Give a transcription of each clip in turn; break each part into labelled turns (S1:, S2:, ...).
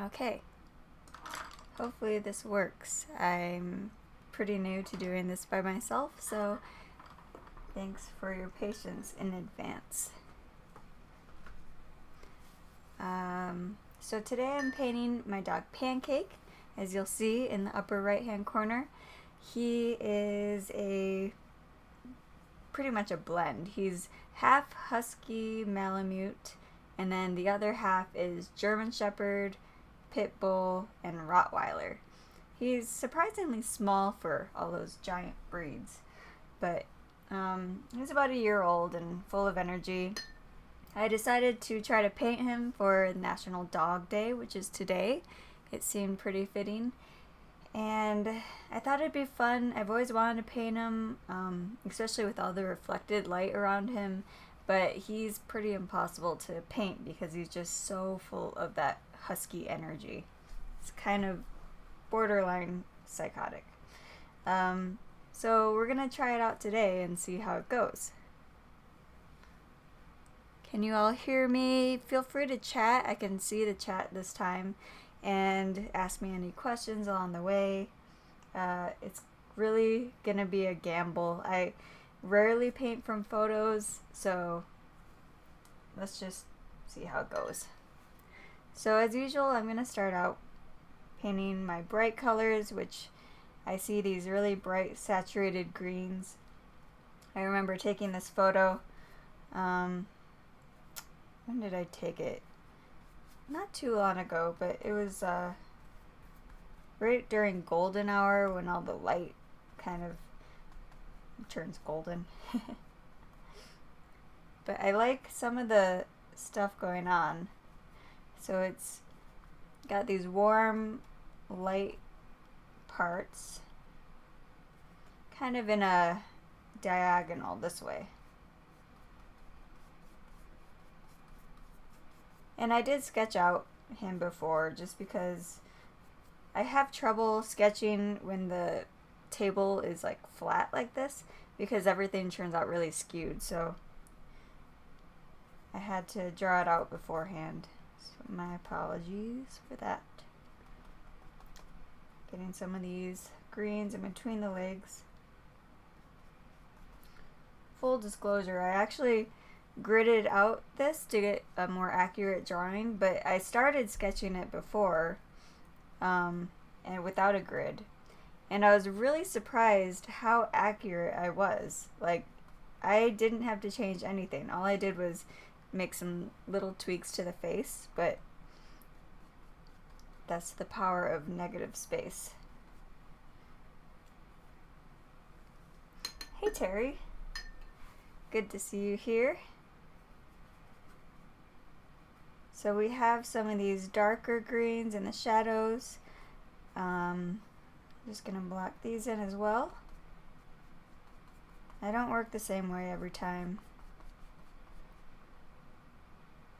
S1: Okay, hopefully this works. I'm pretty new to doing this by myself, so thanks for your patience in advance. So today I'm painting my dog Pancake, as you'll see in the upper right hand corner. He is pretty much a blend. He's half Husky Malamute, and then the other half is German Shepherd, Pit Bull, and Rottweiler. He's surprisingly small for all those giant breeds, but he's about a year old and full of energy. I decided to try to paint him for National Dog Day, which is today. It seemed pretty fitting, and I thought it'd be fun. I've always wanted to paint him, especially with all the reflected light around him, but he's pretty impossible to paint because he's just so full of that husky energy. It's kind of borderline psychotic. So we're gonna try it out today and see how it goes. Can you all hear me? Feel free to chat. I can see the chat this time, and ask me any questions along the way. It's really gonna be a gamble. I rarely paint from photos, so let's just see how it goes. So as usual, I'm gonna start out painting my bright colors, which I see these really bright saturated greens. I remember taking this photo. When did I take it? Not too long ago, but it was right during golden hour when all the light kind of turns golden. But I like some of the stuff going on. So it's got these warm light parts kind of in a diagonal this way. And I did sketch out him before just because I have trouble sketching when the table is like flat like this because everything turns out really skewed, so I had to draw it out beforehand. So my apologies for that. Getting some of these greens in between the legs. Full disclosure, I actually gridded out this to get a more accurate drawing, but I started sketching it before and without a grid, and I was really surprised how accurate I was. Like, I didn't have to change anything. All I did was make some little tweaks to the face, but that's the power of negative space. Hey Terry, good to see you here. So we have some of these darker greens in the shadows. Just gonna block these in as well. I don't work the same way every time.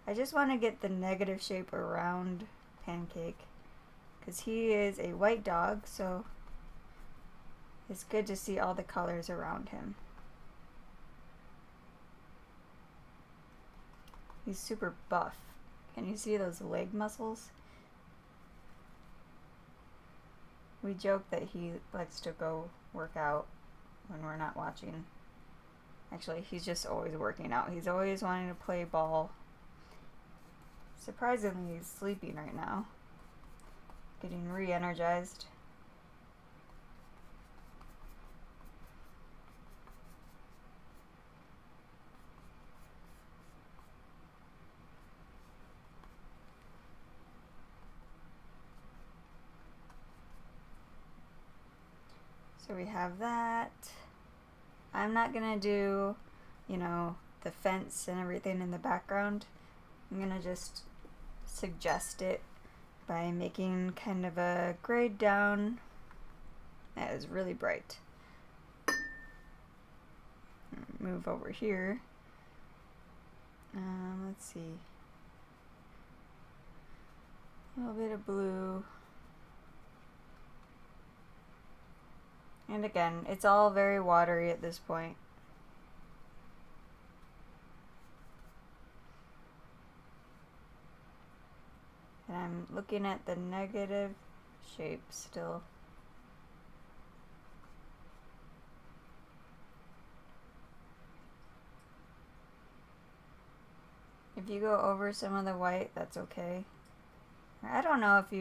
S1: I just want to get the negative shape around Pancake because he is a white dog, so it's good to see all the colors around him. He's super buff. Can you see those leg muscles? We joke that he likes to go work out when we're not watching. Actually, he's just always working out. He's always wanting to play ball. Surprisingly, he's sleeping right now. Getting re-energized. So we have that. I'm not gonna do, the fence and everything in the background. I'm gonna just suggest it by making kind of a grade down that is really bright. Move over here. Let's see. A little bit of blue. And again, it's all very watery at this point. And I'm looking at the negative shape still. If you go over some of the white, that's okay. I don't know if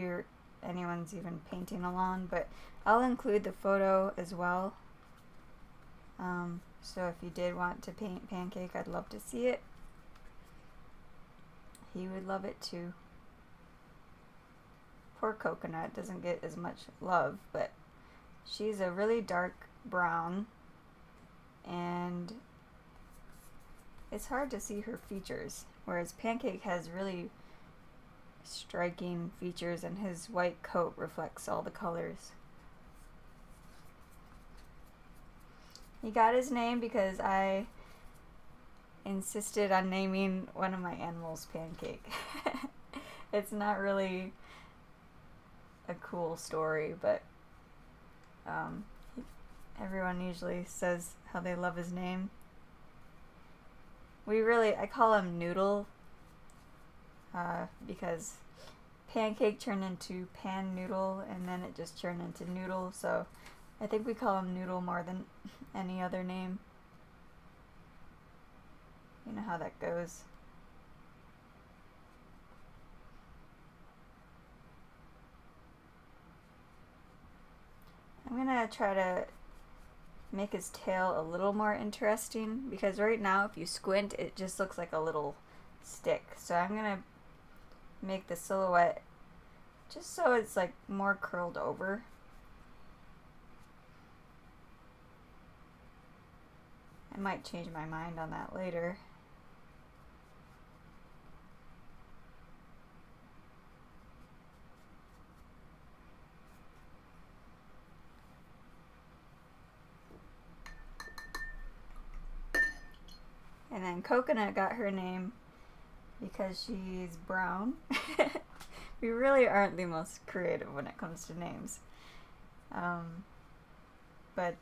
S1: anyone's even painting along, but I'll include the photo as well. So if you did want to paint Pancake, I'd love to see it. He would love it too. Poor Coconut doesn't get as much love, but she's a really dark brown, and it's hard to see her features, whereas Pancake has really striking features, and his white coat reflects all the colors. He got his name because I insisted on naming one of my animals Pancake. It's not really a cool story, but everyone usually says how they love his name. I call him Noodle, because Pancake turned into Pan Noodle, and then it just turned into Noodle, so I think we call him Noodle more than any other name. You know how that goes. I'm gonna try to make his tail a little more interesting, because right now if you squint it just looks like a little stick. So I'm gonna make the silhouette just so it's like more curled over. I might change my mind on that later. And then Coconut got her name because she's brown. We really aren't the most creative when it comes to names. But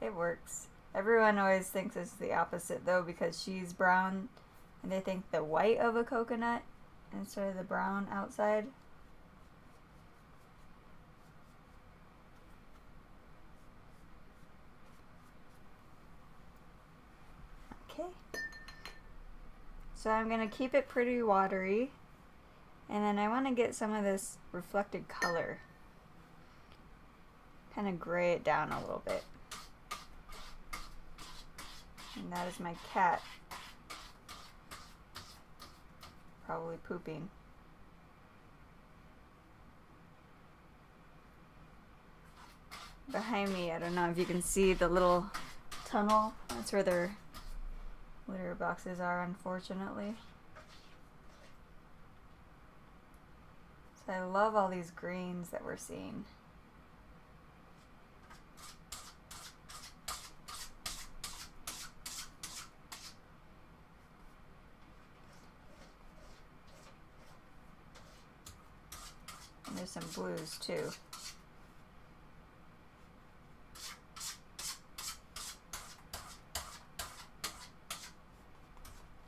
S1: it works. Everyone always thinks it's the opposite though, because she's brown and they think the white of a coconut instead of the brown outside. Okay. So I'm going to keep it pretty watery, and then I want to get some of this reflected color. Kind of gray it down a little bit. And that is my cat. Probably pooping. Behind me, I don't know if you can see the little tunnel. That's where their litter boxes are, unfortunately. So I love all these greens that we're seeing. And there's some blues too.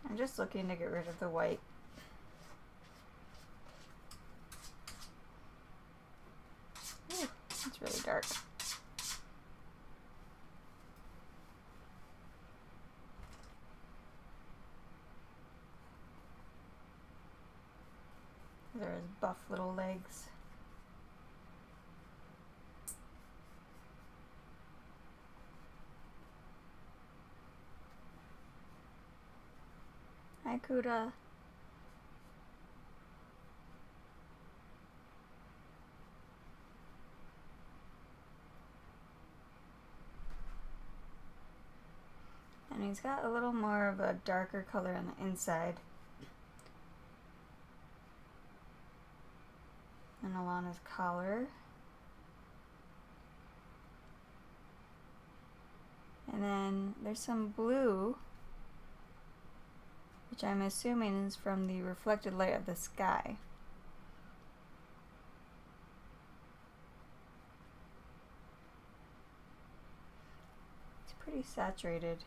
S1: I'm just looking to get rid of the white. Ooh, it's really dark. There's buff little legs. Hi, Kuda. And he's got a little more of a darker color on the inside. And Alana's collar. And then there's some blue, which I'm assuming is from the reflected light of the sky. It's pretty saturated.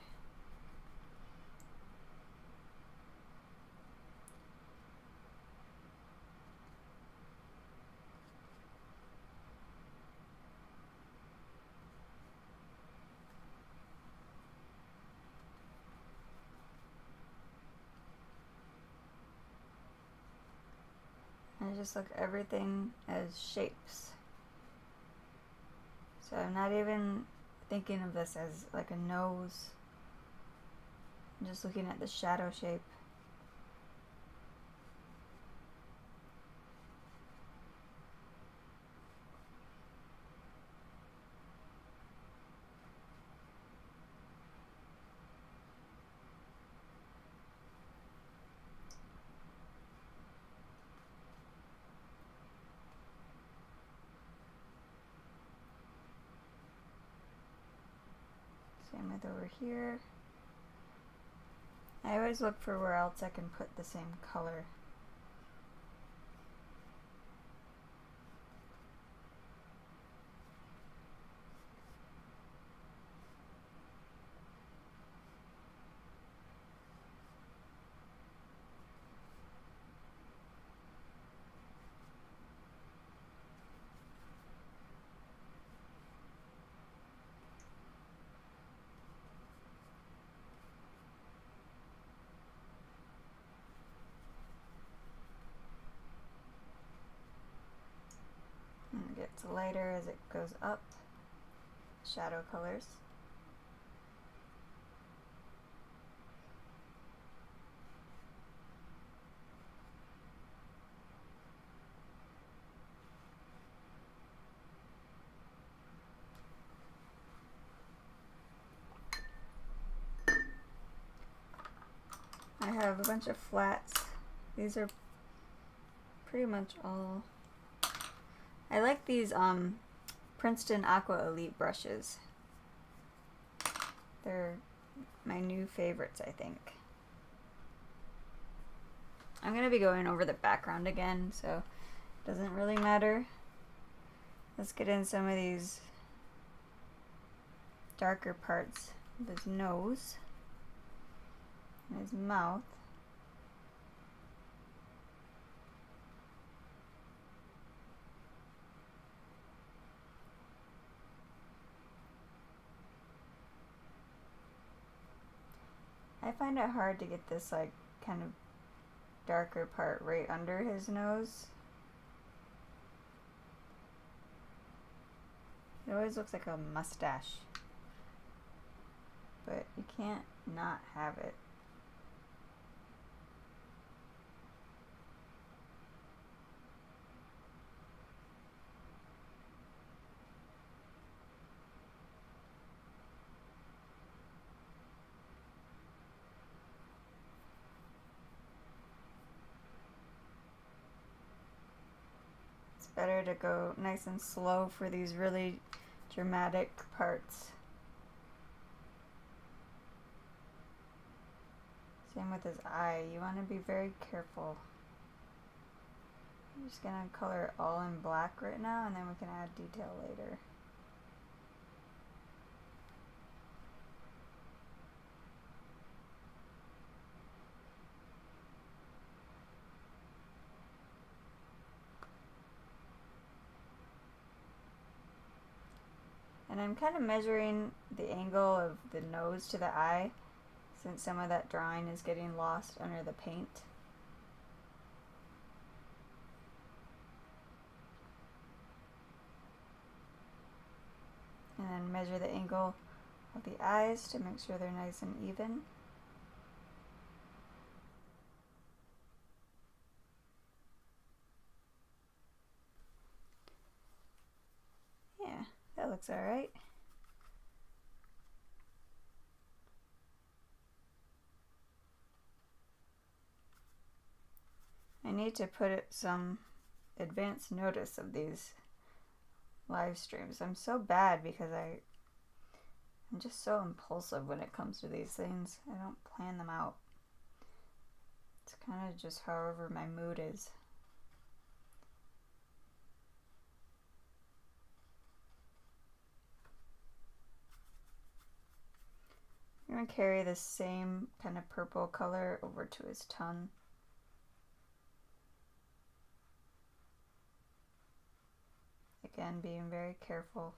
S1: just look at everything as shapes. So I'm not even thinking of this as like a nose. I'm just looking at the shadow shape. Same with over here. I always look for where else I can put the same color. And it gets lighter as it goes up. Shadow colors. I have a bunch of flats. These are pretty much all. I like these Princeton Aqua Elite brushes. They're my new favorites, I think. I'm going to be going over the background again, so it doesn't really matter. Let's get in some of these darker parts of his nose and his mouth. I find it hard to get this like kind of darker part right under his nose. It always looks like a mustache, but you can't not have it. Better to go nice and slow for these really dramatic parts. Same with his eye. You want to be very careful. I'm just going to color it all in black right now, and then we can add detail later. And I'm kind of measuring the angle of the nose to the eye, since some of that drawing is getting lost under the paint. And then measure the angle of the eyes to make sure they're nice and even. Yeah, that looks alright. I need to put some advance notice of these live streams. I'm so bad because I'm just so impulsive when it comes to these things. I don't plan them out. It's kind of just however my mood is. I'm going to carry the same kind of purple color over to his tongue. Again, being very careful.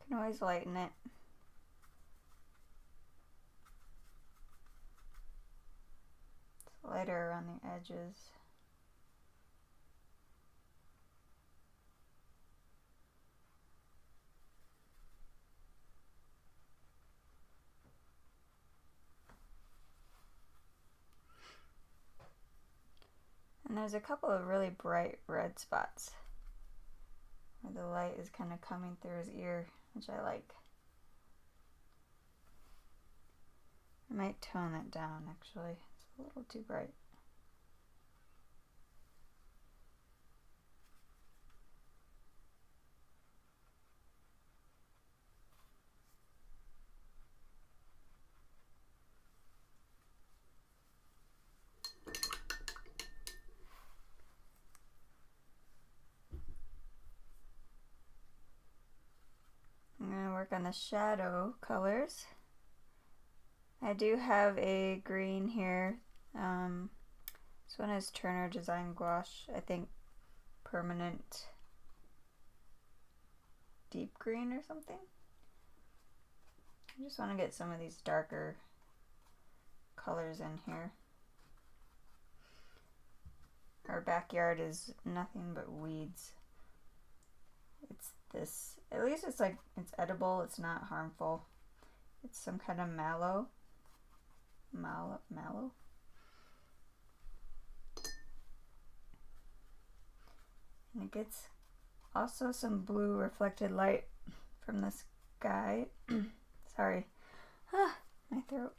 S1: You can always lighten it. It's lighter around the edges. And there's a couple of really bright red spots where the light is kind of coming through his ear, which I like. I might tone it down actually. It's a little too bright. I'm going to work on the shadow colors. I do have a green here. This one is Turner Design Gouache, I think permanent deep green or something. I just want to get some of these darker colors in here. Our backyard is nothing but weeds. It's this, at least it's like, it's edible, it's not harmful. It's some kind of mallow. And it gets also some blue reflected light from the sky. Sorry. My throat.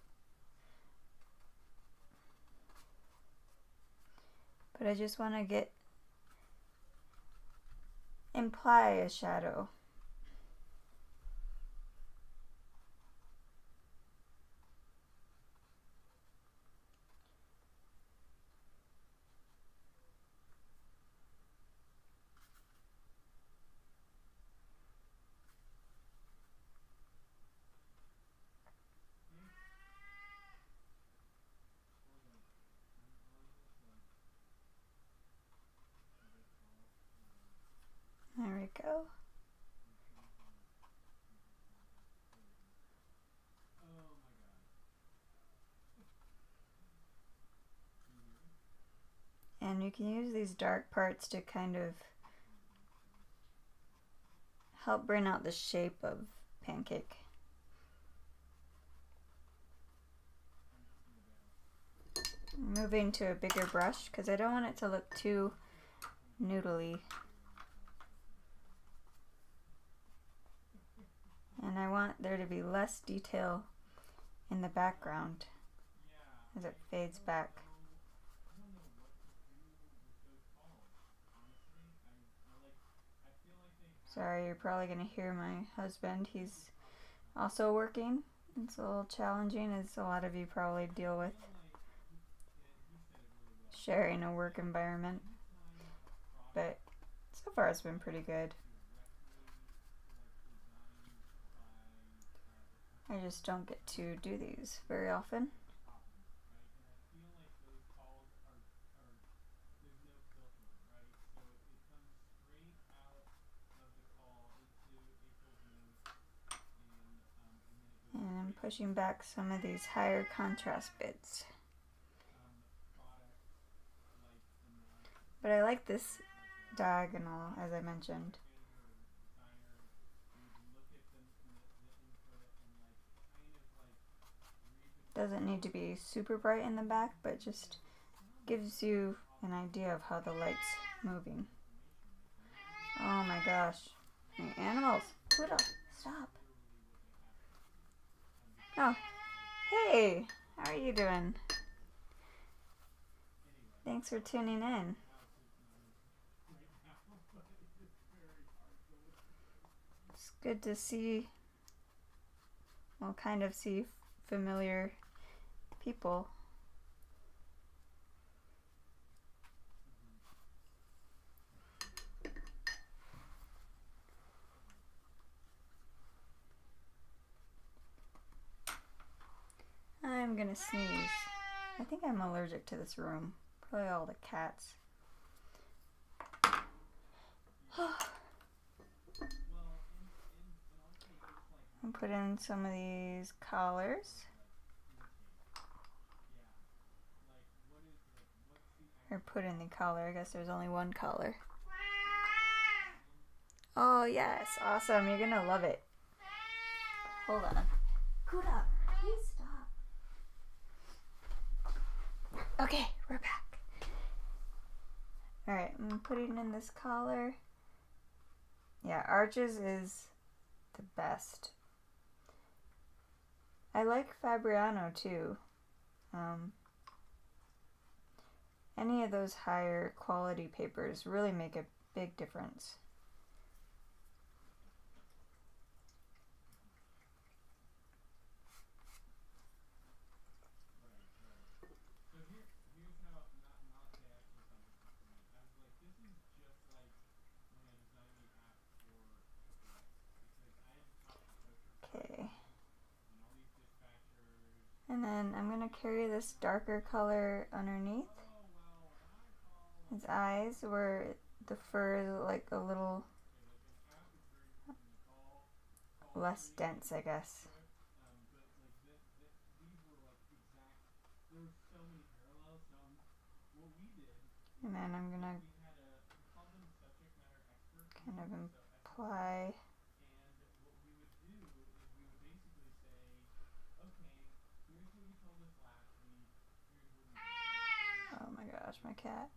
S1: But I just want to imply a shadow. There we go. And you can use these dark parts to kind of help bring out the shape of Pancake. Moving to a bigger brush because I don't want it to look too noodly. And I want there to be less detail in the background as it fades back. Sorry, you're probably going to hear my husband. He's also working. It's a little challenging, as a lot of you probably deal with sharing a work environment. But so far it's been pretty good. I just don't get to do these very often. And I'm pushing back some of these higher contrast bits. But I like this diagonal, as I mentioned. Doesn't need to be super bright in the back, but just gives you an idea of how the light's moving. Oh my gosh. The animals. Poodle, stop. Oh, hey, how are you doing? Thanks for tuning in. It's good to see, well, kind of see familiar people. I'm gonna sneeze. I think I'm allergic to this room. Probably all the cats. put in some of these collars. Or put in the collar. I guess there's only one collar. Oh yes, awesome. You're gonna love it. Hold on. Kuda, please stop. Okay, we're back. Alright, I'm putting in this collar. Yeah, arches is the best. I like Fabriano too. Any of those higher quality papers really make a big difference. Okay. And then I'm going to carry this darker color underneath his eyes where the fur is like a little less dense, I guess. And then I'm going to kind of imply. Oh my gosh, my cat.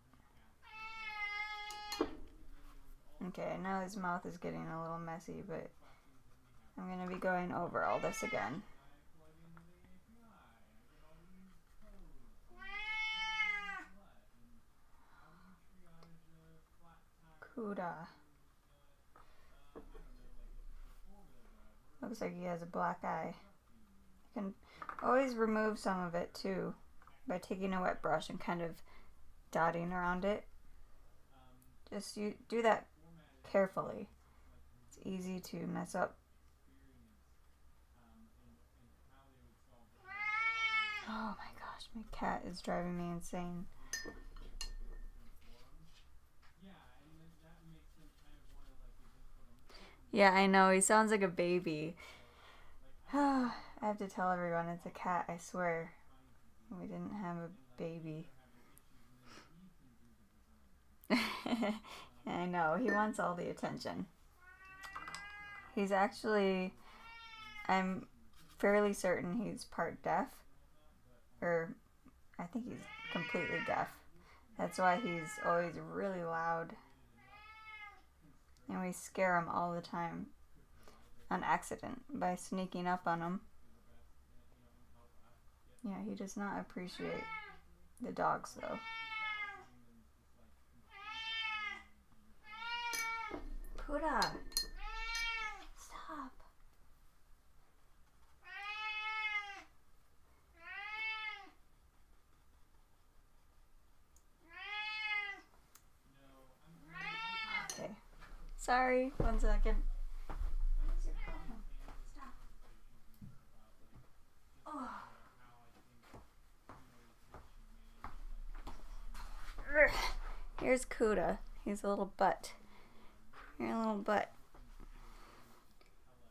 S1: Okay, now his mouth is getting a little messy, but I'm going to be going over all this again. Kuda. Looks like he has a black eye. You can always remove some of it too by taking a wet brush and kind of dotting around it. Just you do that carefully. It's easy to mess up. Oh my gosh, my cat is driving me insane. Yeah, I know, he sounds like a baby. I have to tell everyone it's a cat, I swear. We didn't have a baby. I know, he wants all the attention. He's actually, I'm fairly certain he's part deaf. Or, I think he's completely deaf. That's why he's always really loud. And we scare him all the time. On accident. By sneaking up on him. Yeah, he does not appreciate the dogs though. Kuda! Stop! Okay. Sorry, 1 second. What's your problem? Stop. Oh. Here's Kuda. He's a little butt. You're a little butt.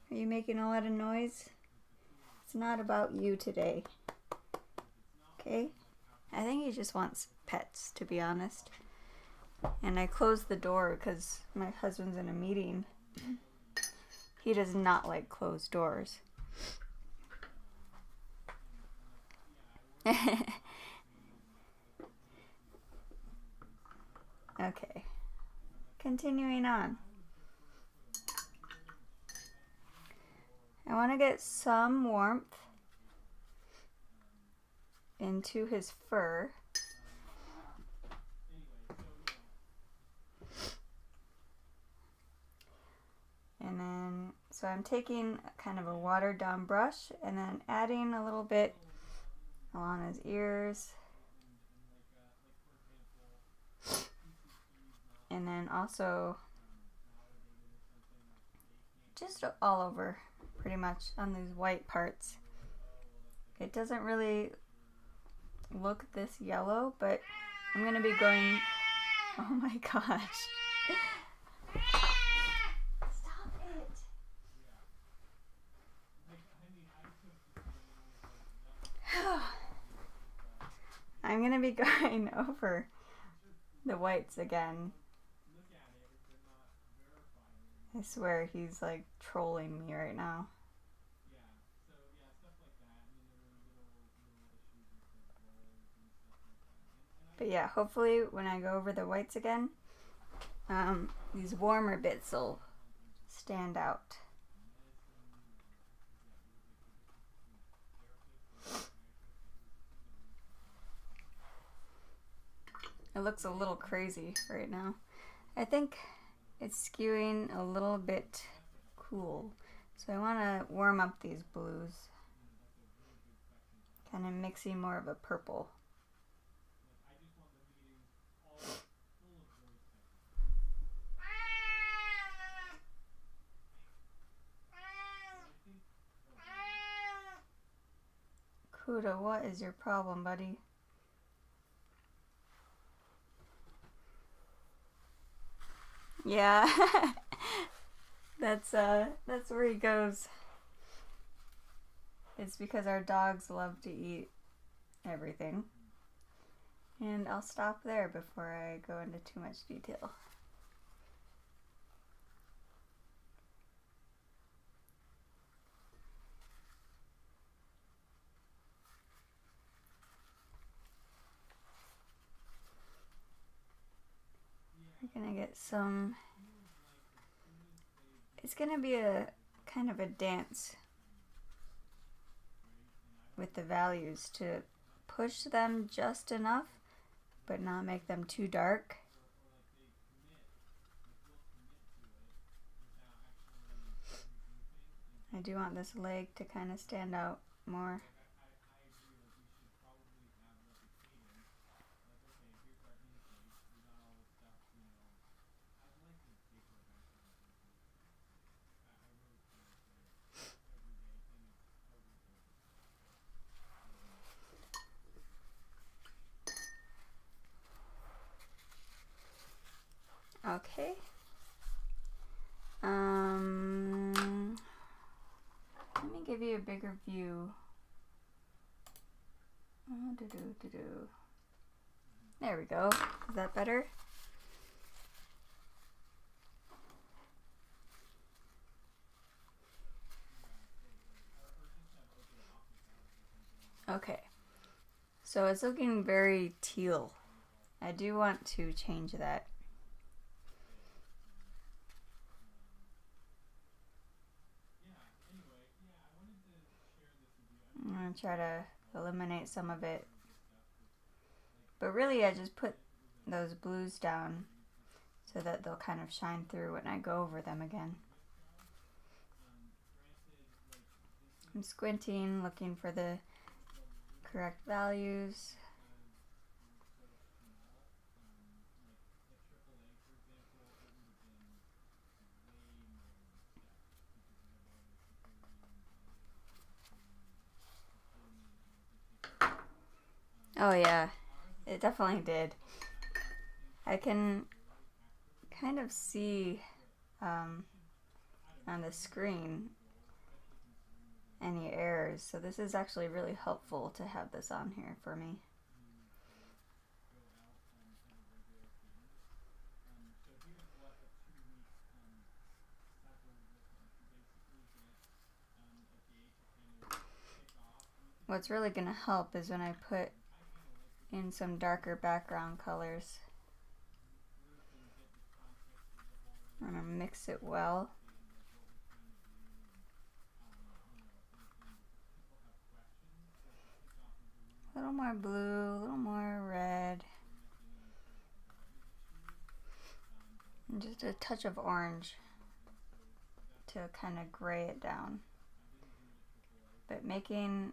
S1: Are you making a lot of noise? It's not about you today. Okay? I think he just wants pets, to be honest. And I closed the door because my husband's in a meeting. He does not like closed doors. Okay. Continuing on. I want to get some warmth into his fur. And then, so I'm taking kind of a watered down brush and then adding a little bit along his ears. And then also just all over pretty much on these white parts. It doesn't really look this yellow, but I'm going to be going, oh my gosh. Stop it. I'm gonna be going over the whites again. I swear he's like trolling me right now. But yeah, hopefully when I go over the whites again, these warmer bits will stand out. It looks a little crazy right now. I think it's skewing a little bit cool. So I want to warm up these blues. Kind of mixing more of a purple. Kuda, what is your problem, buddy? Yeah, that's where he goes. It's because our dogs love to eat everything. And I'll stop there before I go into too much detail. We're gonna get some. It's gonna be a kind of a dance with the values to push them just enough but not make them too dark. I do want this leg to kind of stand out more. Okay. Let me give you a bigger view. There we go. Is that better? Okay. So it's looking very teal. I do want to change that. I'm going to try to eliminate some of it. But really I just put those blues down so that they'll kind of shine through when I go over them again. I'm squinting, looking for the correct values. Oh yeah, it definitely did. I can kind of see on the screen any errors, so this is actually really helpful to have this on here for me. What's really going to help is when I put in some darker background colors. I'm going to mix it well. A little more blue, a little more red. And just a touch of orange to kind of gray it down. But making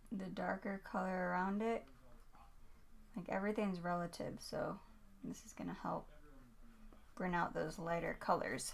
S1: the darker color around it, like everything's relative, so this is going to help bring out those lighter colors.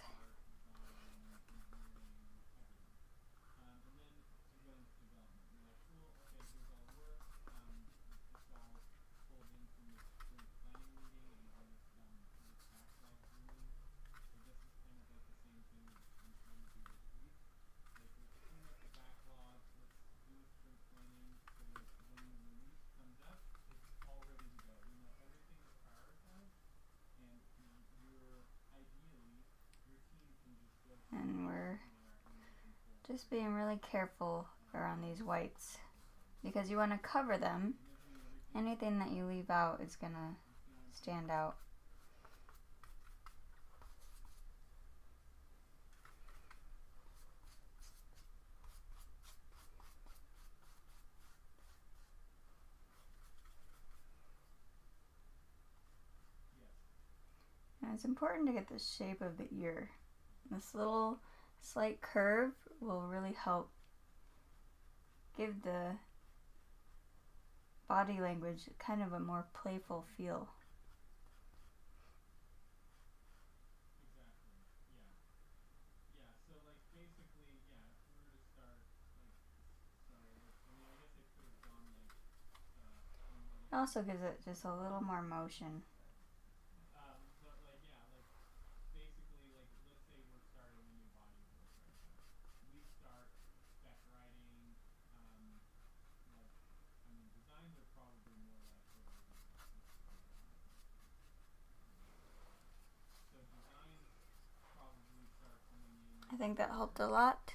S1: just being really careful around these whites because you want to cover them. Anything that you leave out is gonna stand out. And it's important to get the shape of the ear. This little slight curve will really help give the body language kind of a more playful feel. It also gives it just a little more motion. I think that helped a lot.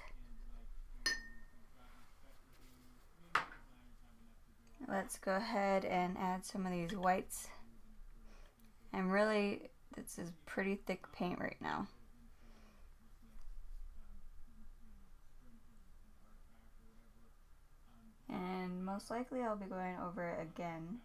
S1: Let's go ahead and add some of these whites. And really, this is pretty thick paint right now. And most likely I'll be going over it again.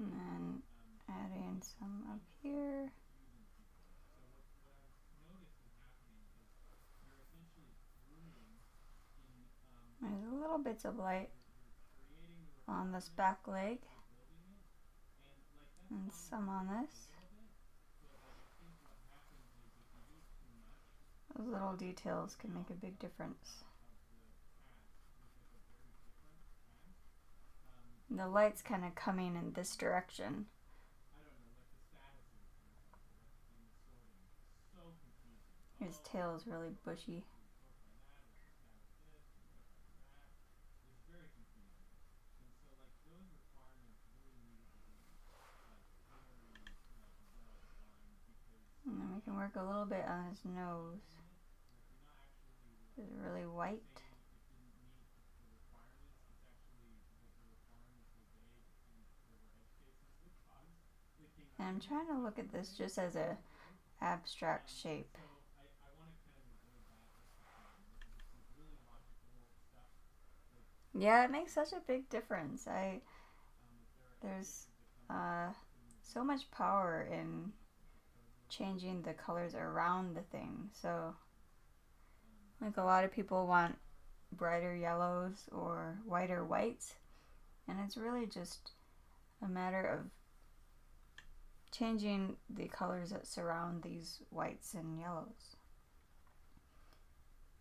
S1: And then adding some up here. There's a little bits of light on this back leg and some on this. Those little details can make a big difference. The light's kind of coming in this direction. His tail is really bushy. And then we can work a little bit on his nose. It's really white. And I'm trying to look at this just as a abstract shape. Yeah, it makes such a big difference. There's so much power in changing the colors around the thing. So, like a lot of people want brighter yellows or whiter whites, and it's really just a matter of changing the colors that surround these whites and yellows.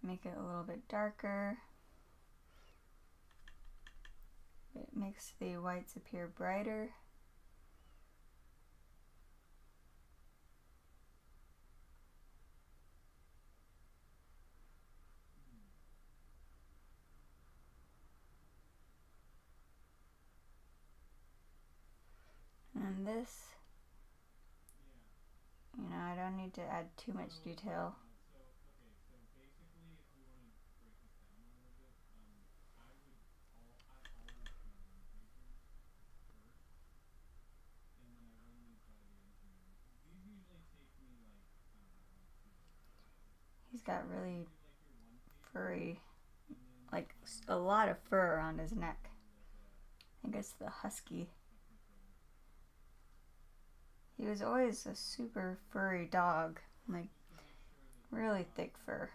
S1: Make it a little bit darker. It makes the whites appear brighter. And this, I don't need to add too much detail. He's got really furry, like a lot of fur around his neck. I think it's the husky. He was always a super furry dog, like really thick fur.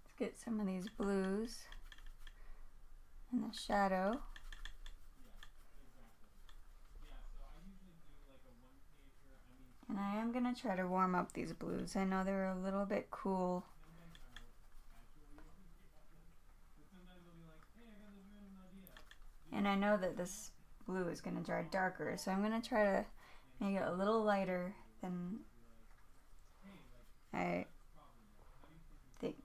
S1: Let's get some of these blues. and the shadow. And I am going to try to warm up these blues. I know they're a little bit cool. And I know that this blue is going to dry darker, so I'm going to try to make it a little lighter than I think.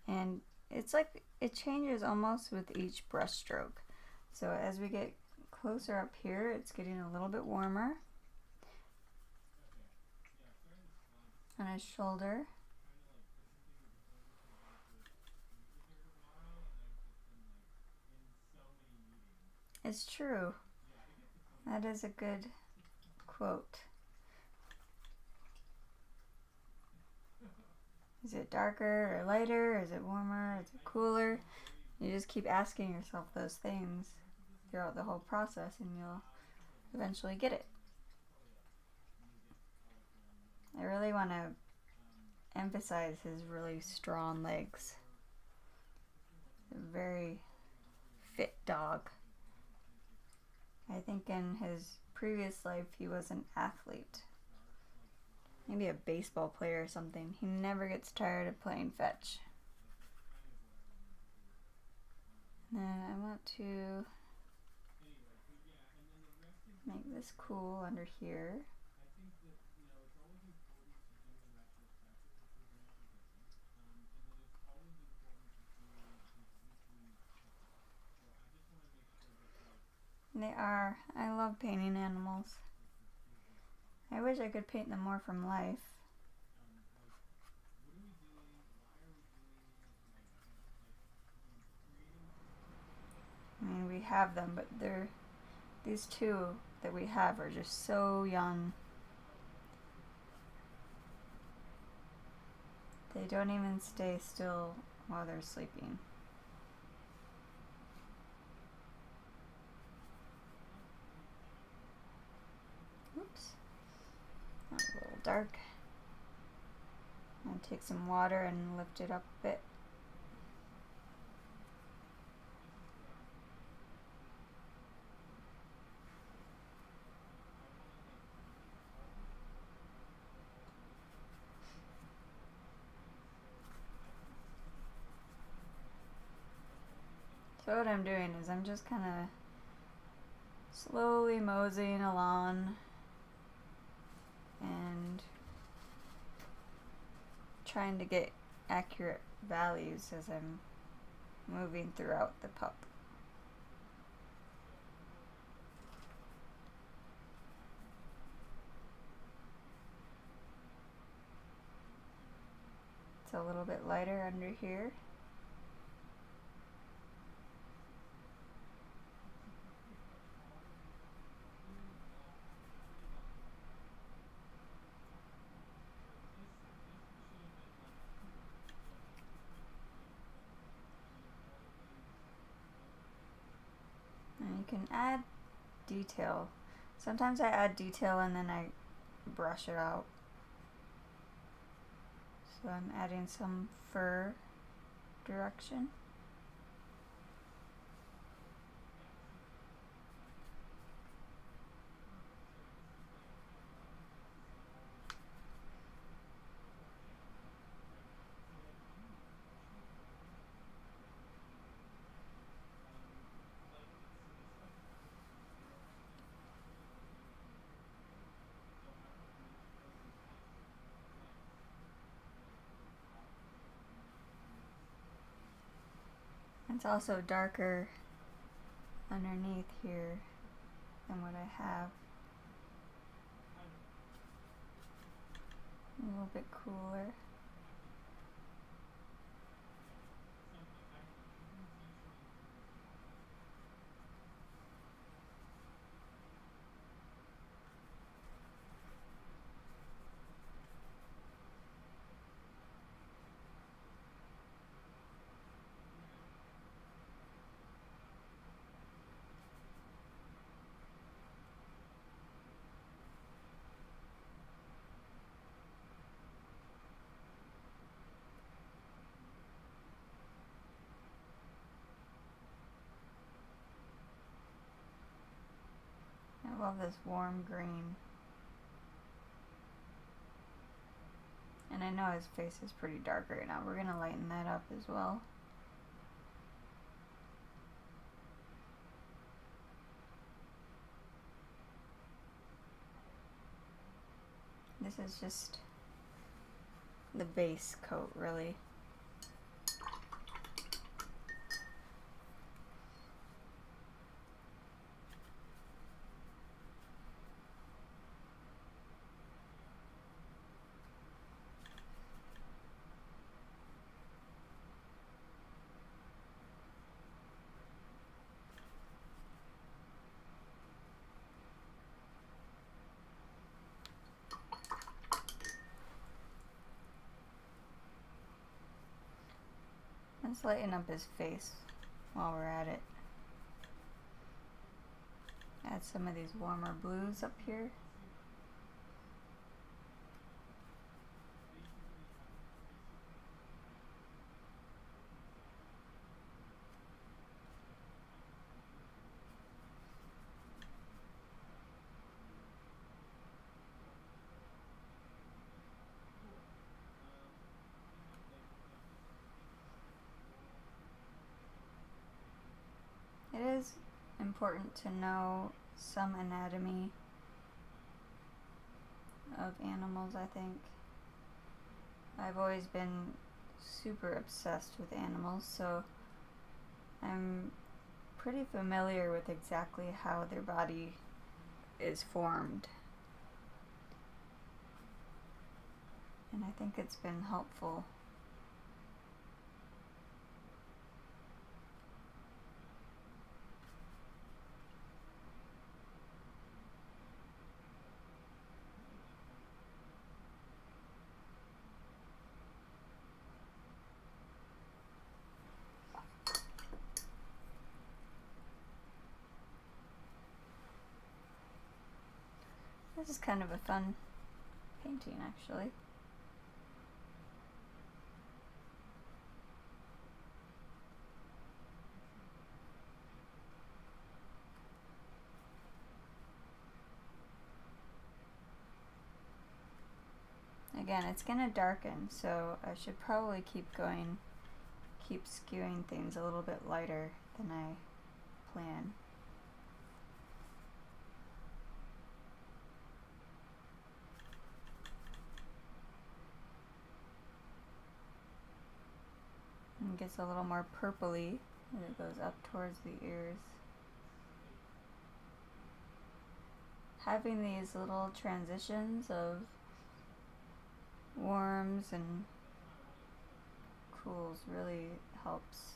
S1: And it's like it changes almost with each brush stroke. So as we get closer up here, it's getting a little bit warmer on his shoulder. It's true. That is a good quote. Is it darker or lighter? Is it warmer? Is it cooler? You just keep asking yourself those things throughout the whole process and you'll eventually get it. I really want to emphasize his really strong legs. A very fit dog. I think in his previous life he was an athlete. Maybe a baseball player or something. He never gets tired of playing fetch. And then I want to make this cool under here. They are. I love painting animals. I wish I could paint them more from life. I mean, we have them, but these two that we have are just so young. They don't even stay still while they're sleeping. Oops. That's a little dark. I'll take some water and lift it up a bit. So what I'm doing is I'm just kind of slowly moseying along and trying to get accurate values as I'm moving throughout the pup. It's a little bit lighter under here. And you can add detail. Sometimes I add detail and then I brush it out. So I'm adding some fur direction. It's also darker underneath here than what I have. A little bit cooler. love this warm green. And I know his face is pretty dark right now. We're gonna lighten that up as well. This is just the base coat, really. Let's lighten up his face while we're at it. Add some of these warmer blues up here. It is important to know some anatomy of animals, I think. I've always been super obsessed with animals, so I'm pretty familiar with exactly how their body is formed. And I think it's been helpful. This is kind of a fun painting, actually. Again, it's gonna darken, so I should probably keep skewing things a little bit lighter than I plan. And it gets a little more purpley as it goes up towards the ears. Having these little transitions of warms and cools really helps.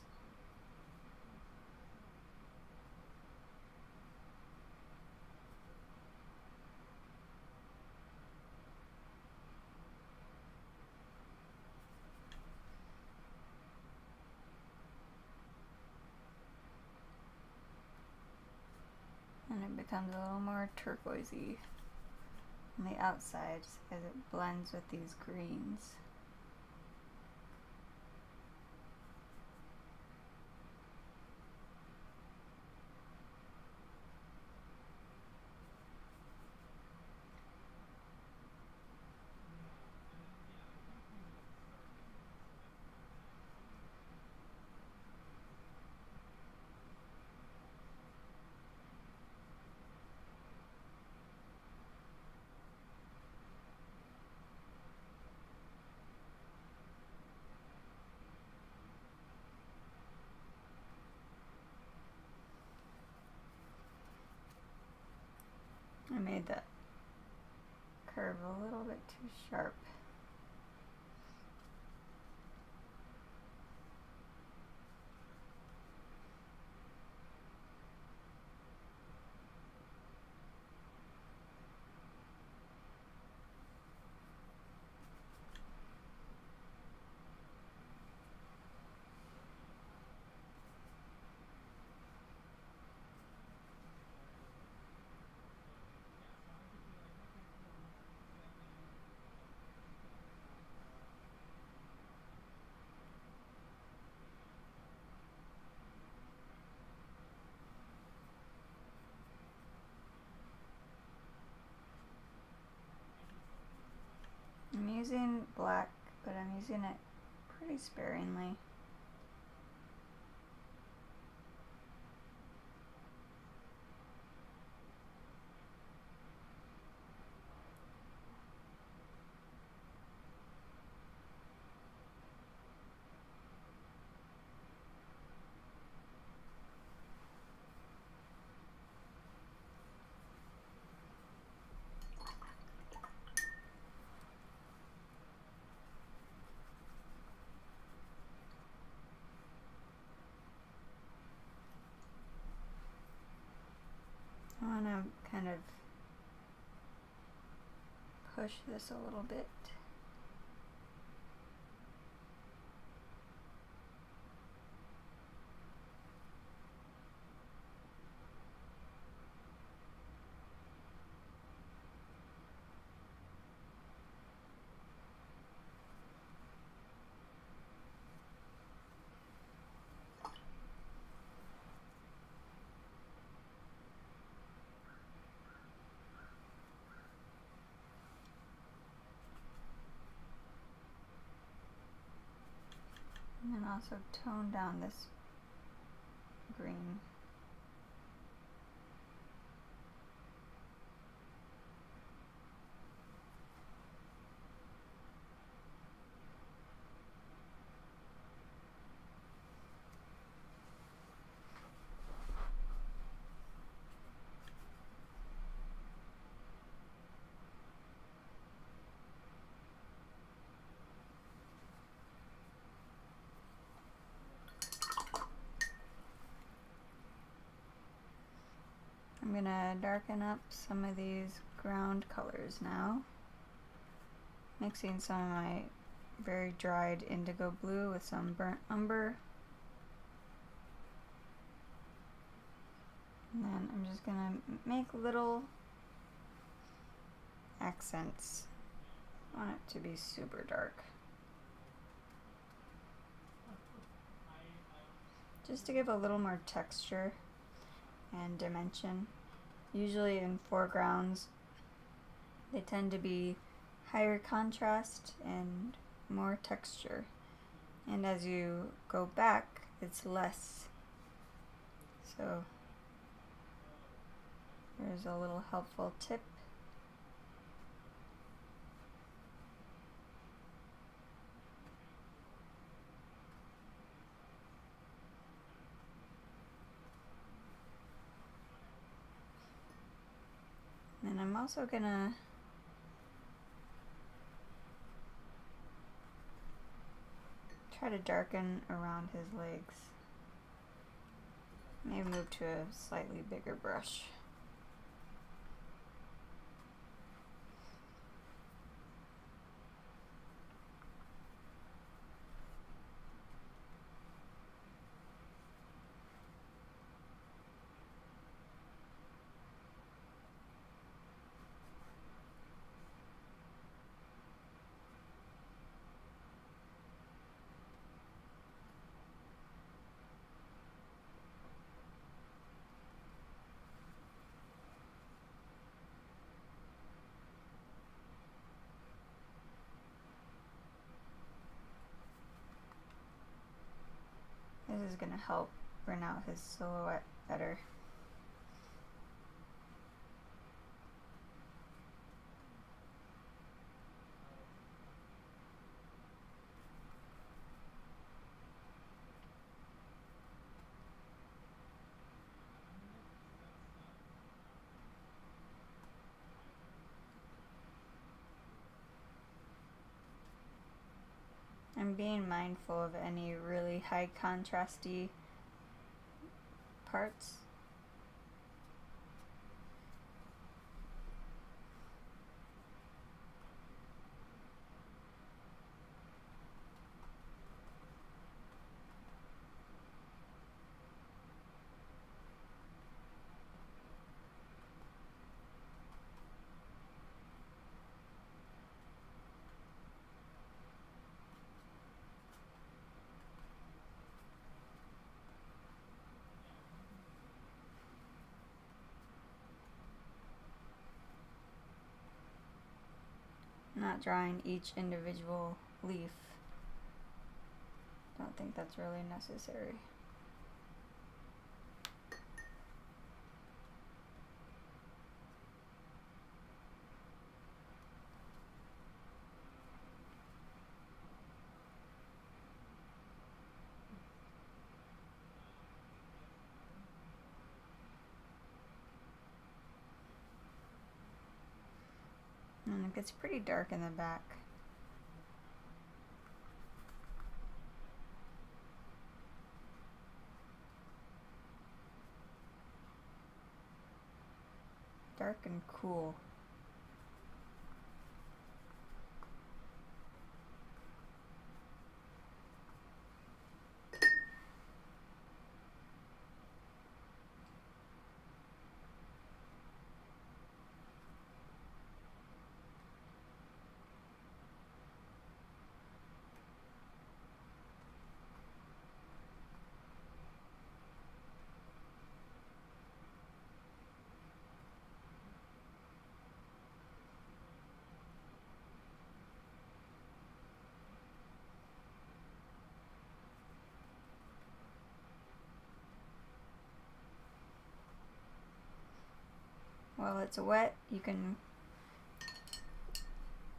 S1: And it becomes a little more turquoisey on the outside as it blends with these greens. I made that curve a little bit too sharp. using black, but I'm using it pretty sparingly. I want to kind of push this a little bit. And then also tone down this green. I'm gonna darken up some of these ground colors now, mixing some of my very dried indigo blue with some burnt umber. And then I'm just gonna make little accents. I want it to be super dark, just to give a little more texture and dimension. Usually in foregrounds, they tend to be higher contrast and more texture. And as you go back, it's less. So there's a little helpful tip. And I'm also gonna try to darken around his legs. Maybe move to a slightly bigger brush. This is going to help bring out his silhouette better. I'm being mindful of any really high contrasty parts. not drawing each individual leaf. Don't think that's really necessary. And it gets pretty dark in the back. Dark and cool. While it's wet, you can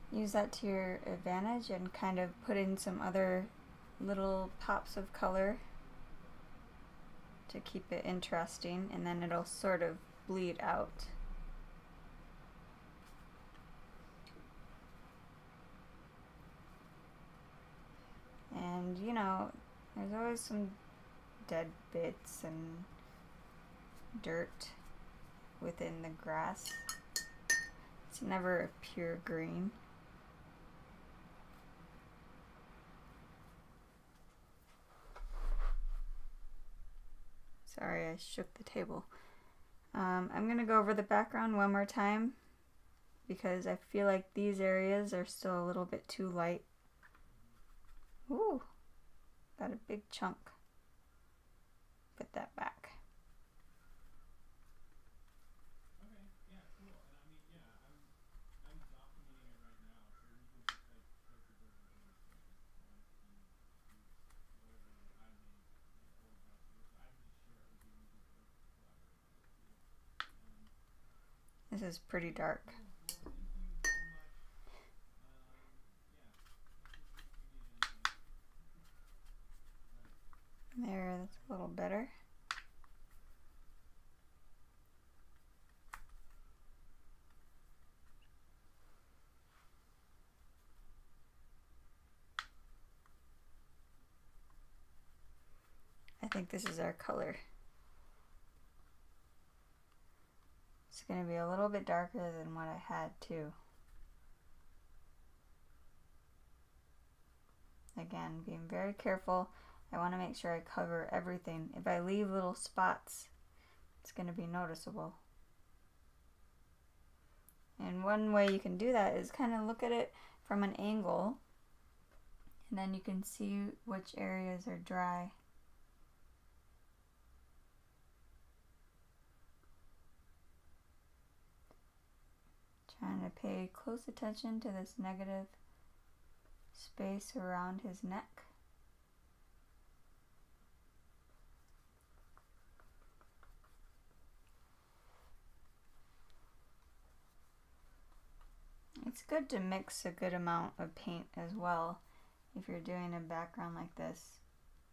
S1: use that to your advantage and kind of put in some other little pops of color to keep it interesting, and then it'll sort of bleed out. And you know, there's always some dead bits and dirt within the grass. It's never a pure green. Sorry, I shook the table. I'm gonna go over the background one more time because I feel like these areas are still a little bit too light. Ooh, got a big chunk. Put that back.
S2: Okay, yeah, cool. And I mean, yeah, I'm documenting it right now, so we can just like take the version of this thing, right? And use whatever I made, old documents. So I can just share it with you and we can both collaborate on it too.
S1: This is pretty dark.
S2: Cool. Well, thank you so much. Yeah, message me if you need anything.
S1: There, that's a little better. I think this is our color. It's going to be a little bit darker than what I had too. Again, being very careful. I want to make sure I cover everything. If I leave little spots, it's going to be noticeable. And one way you can do that is kind of look at it from an angle, and then you can see which areas are dry. Trying to pay close attention to this negative space around his neck. It's good to mix a good amount of paint as well if you're doing a background like this.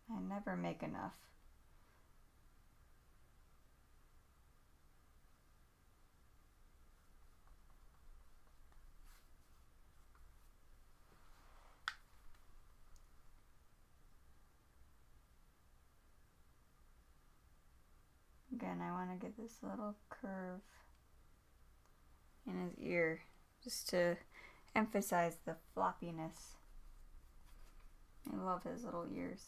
S1: I never make enough. Again, I want to get this little curve in his ear just to emphasize the floppiness. I love his little ears.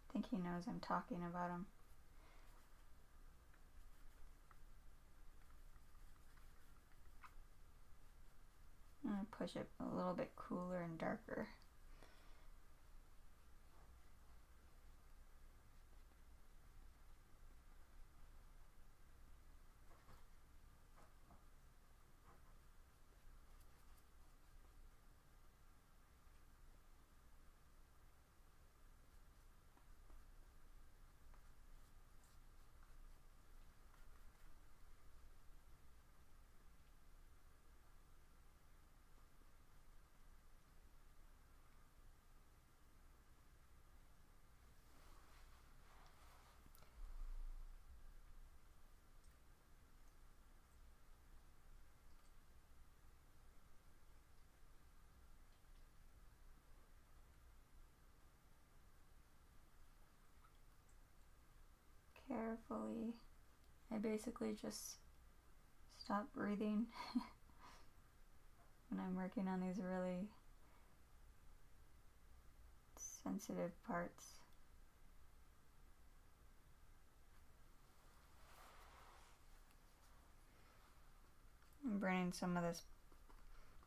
S1: I think he knows I'm talking about him. I'm gonna to push it a little bit cooler and darker. Carefully. I basically just stop breathing when I'm working on these really sensitive parts. I'm bringing some of this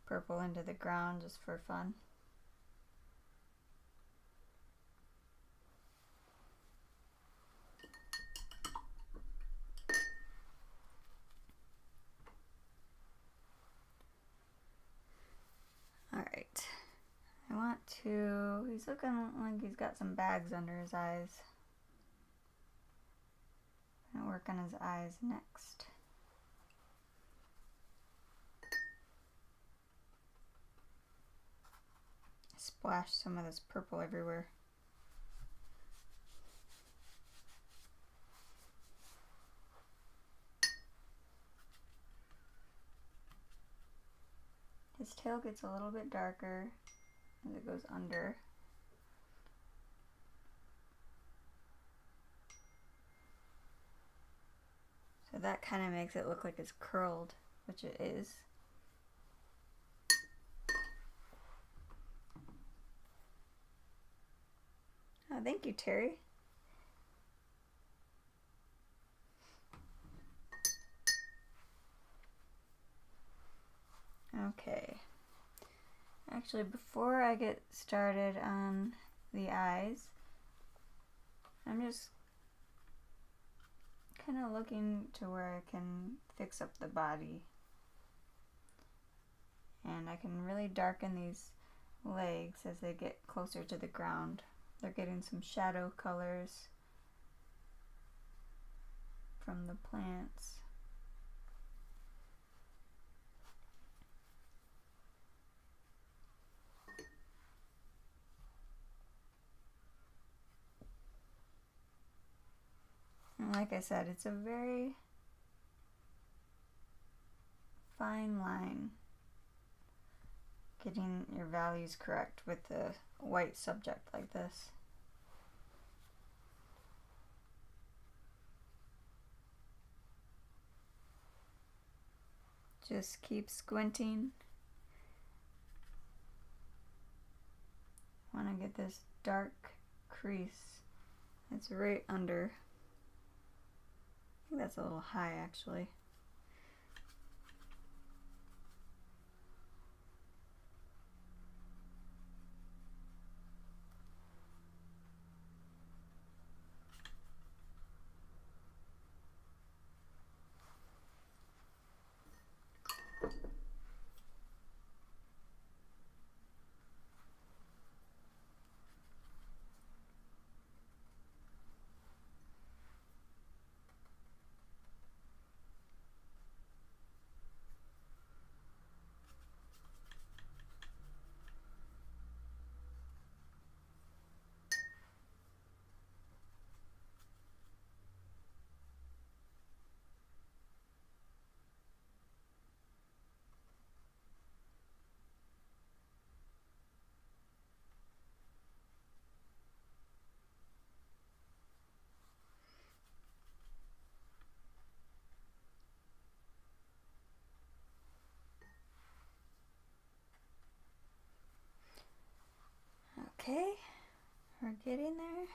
S1: purple into the ground just for fun. Alright, I want to, he's looking like he's got some bags under his eyes. I'm gonna work on his eyes next. Splash some of this purple everywhere. His tail gets a little bit darker as it goes under. So that kind of makes it look like it's curled, which it is. Oh, thank you, Terry. Okay. Actually, before I get started on the eyes, I'm just kind of looking to where I can fix up the body. And I can really darken these legs as they get closer to the ground. They're getting some shadow colors from the plants. And like I said, it's a very fine line getting your values correct with a white subject like this. Just keep squinting. Want to get this dark crease that's right under. I think that's a little high actually. Okay, we're getting there.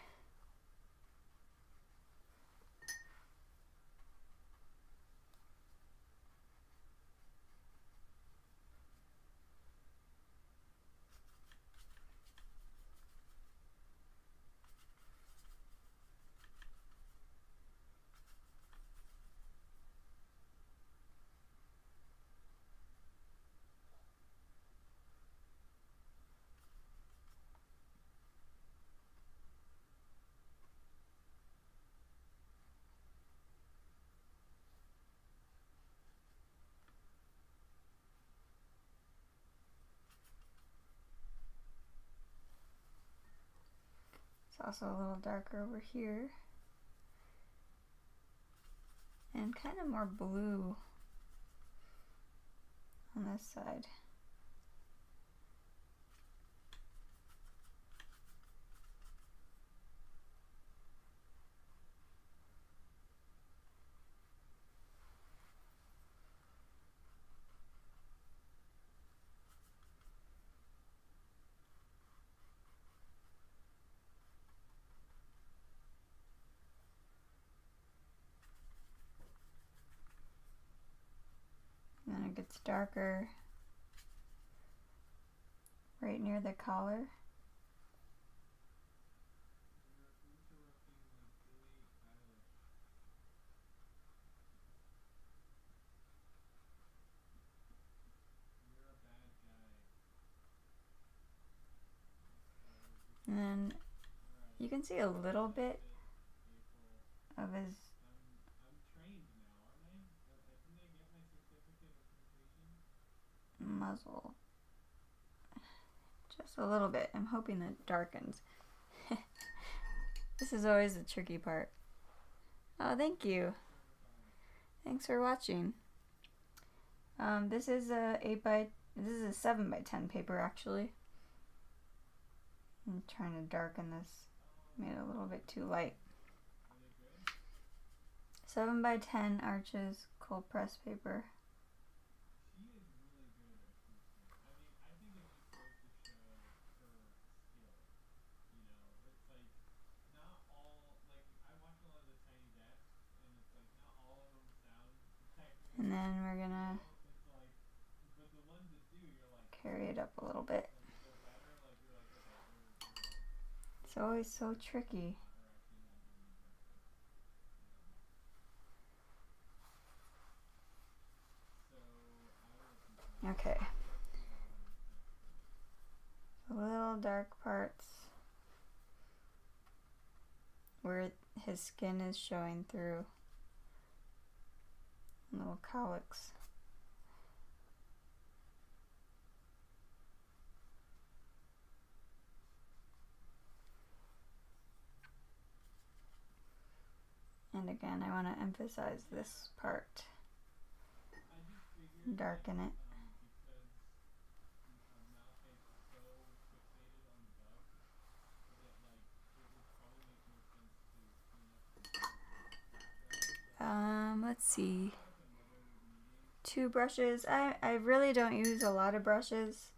S1: also a little darker over here. And kind of more blue on this side. And then it gets darker right near the collar. And then you can see a little bit of his muzzle. Just a little bit. I'm hoping it darkens. This is always the tricky part. Oh, thank you. Thanks for watching. This is a 7 by 10 paper actually. I'm trying to darken this. Made it a little bit too light. 7 by 10 arches, cold press paper. And then we're gonna carry it up a little bit. It's always so tricky. Okay. The little dark parts where his skin is showing through. Little cowlicks. And again, I want to emphasize this part. Darken it. Let's see. 2 brushes. I really don't use a lot of brushes.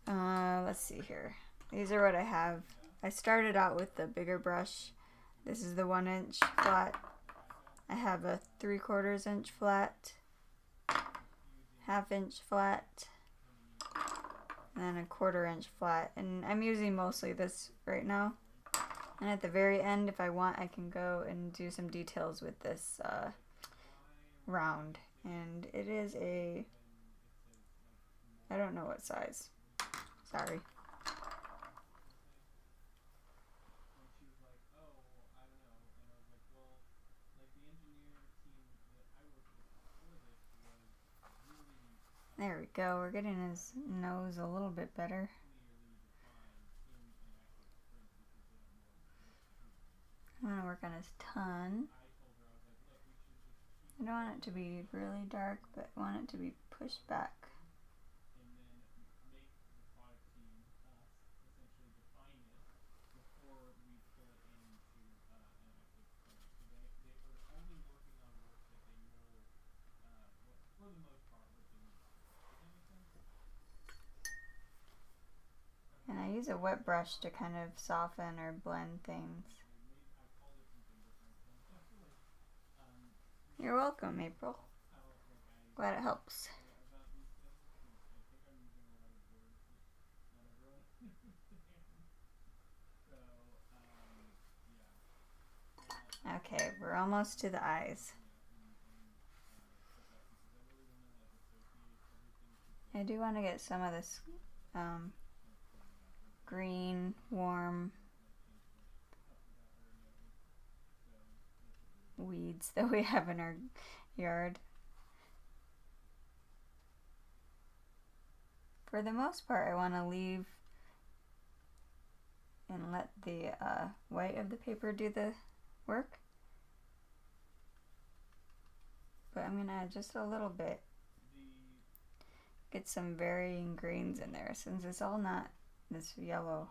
S1: Let's see here. These are what I have. I started out with the bigger brush. This is the 1 inch flat. I have a 3/4 inch flat, 1/2 inch flat, and then a 1/4 inch flat. And I'm using mostly this right now. And at the very end, if I want, I can go and do some details with this round. And it is a, I don't know what size. Sorry. There we go. We're getting his nose a little bit better. I want to work on his tongue. I don't want it to be really dark, but I want it to be pushed back. And I use a wet brush to kind of soften or blend things. You're welcome, April. Glad it helps. Okay, we're almost to the eyes. I do want to get some of this green, warm weeds that we have in our yard. For the most part, I want to leave and let the white of the paper do the work. But I'm gonna add just a little bit. Get some varying greens in there since it's all not this yellow.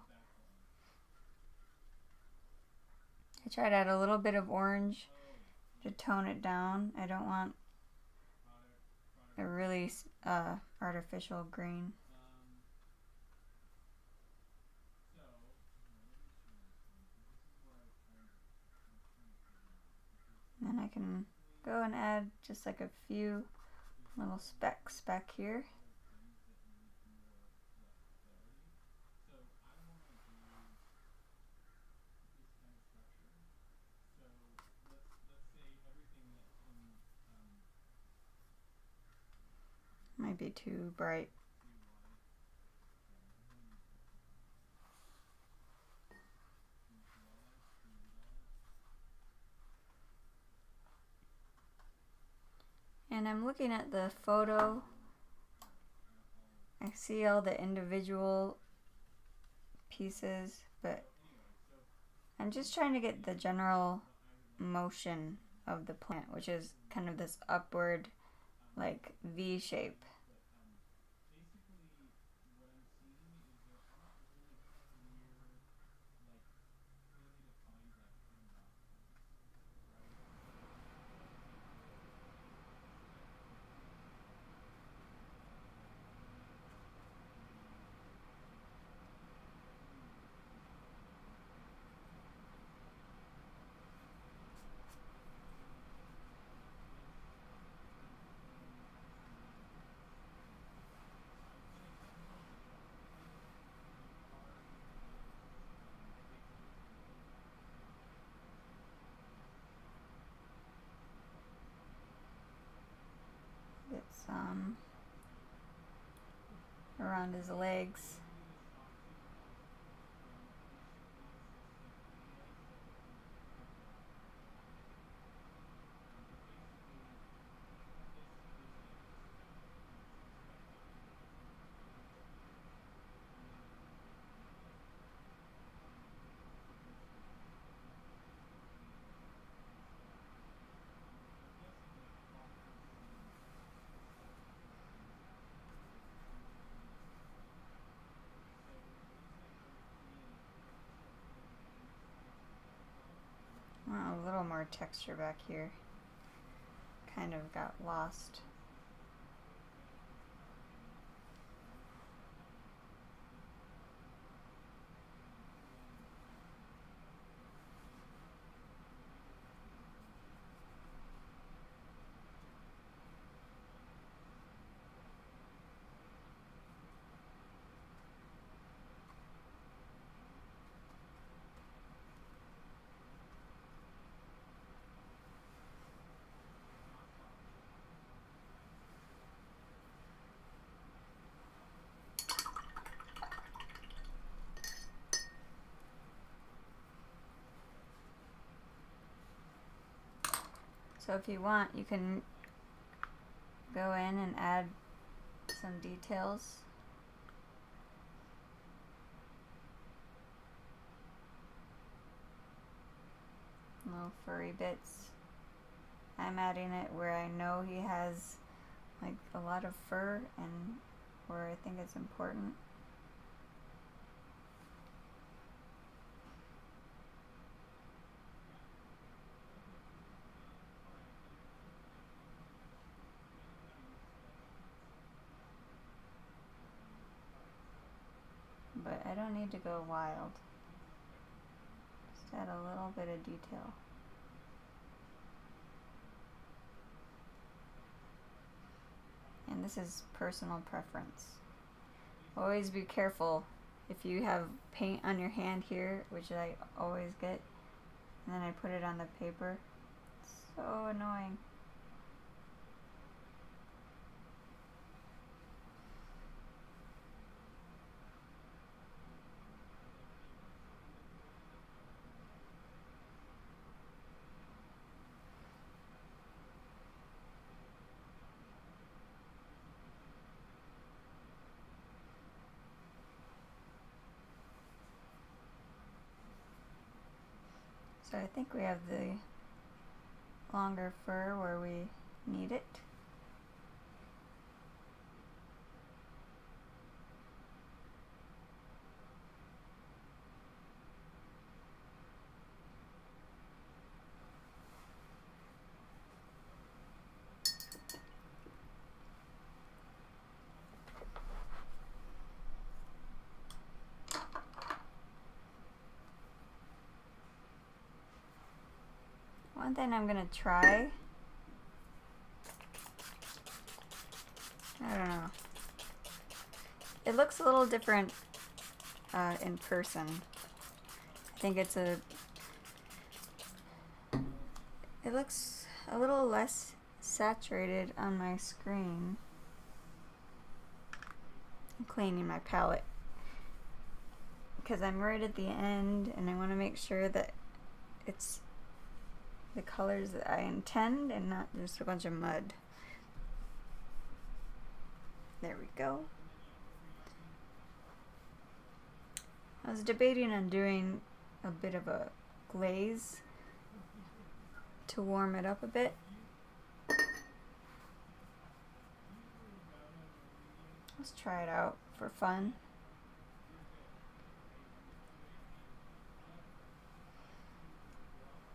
S1: I try to add a little bit of orange to tone it down. I don't want a really artificial green. And then I can go and add just like a few little specks back here. Might be too bright. And I'm looking at the photo. I see all the individual pieces, but I'm just trying to get the general motion of the plant, which is kind of this upward, like V shape. Get some around his legs. A little more texture back here. Kind of got lost. So if you want, you can go in and add some details. Little furry bits. I'm adding it where I know he has like a lot of fur and where I think it's important. But I don't need to go wild. Just add a little bit of detail. And this is personal preference. Always be careful if you have paint on your hand here, which I always get, and then I put it on the paper. It's so annoying. So I think we have the longer fur where we need it. One thing I'm gonna try, I don't know, it looks a little different in person. I think it looks a little less saturated on my screen. I'm cleaning my palette because I'm right at the end and I want to make sure that it's the colors that I intend and not just a bunch of mud. There we go. I was debating on doing a bit of a glaze to warm it up a bit. Let's try it out for fun.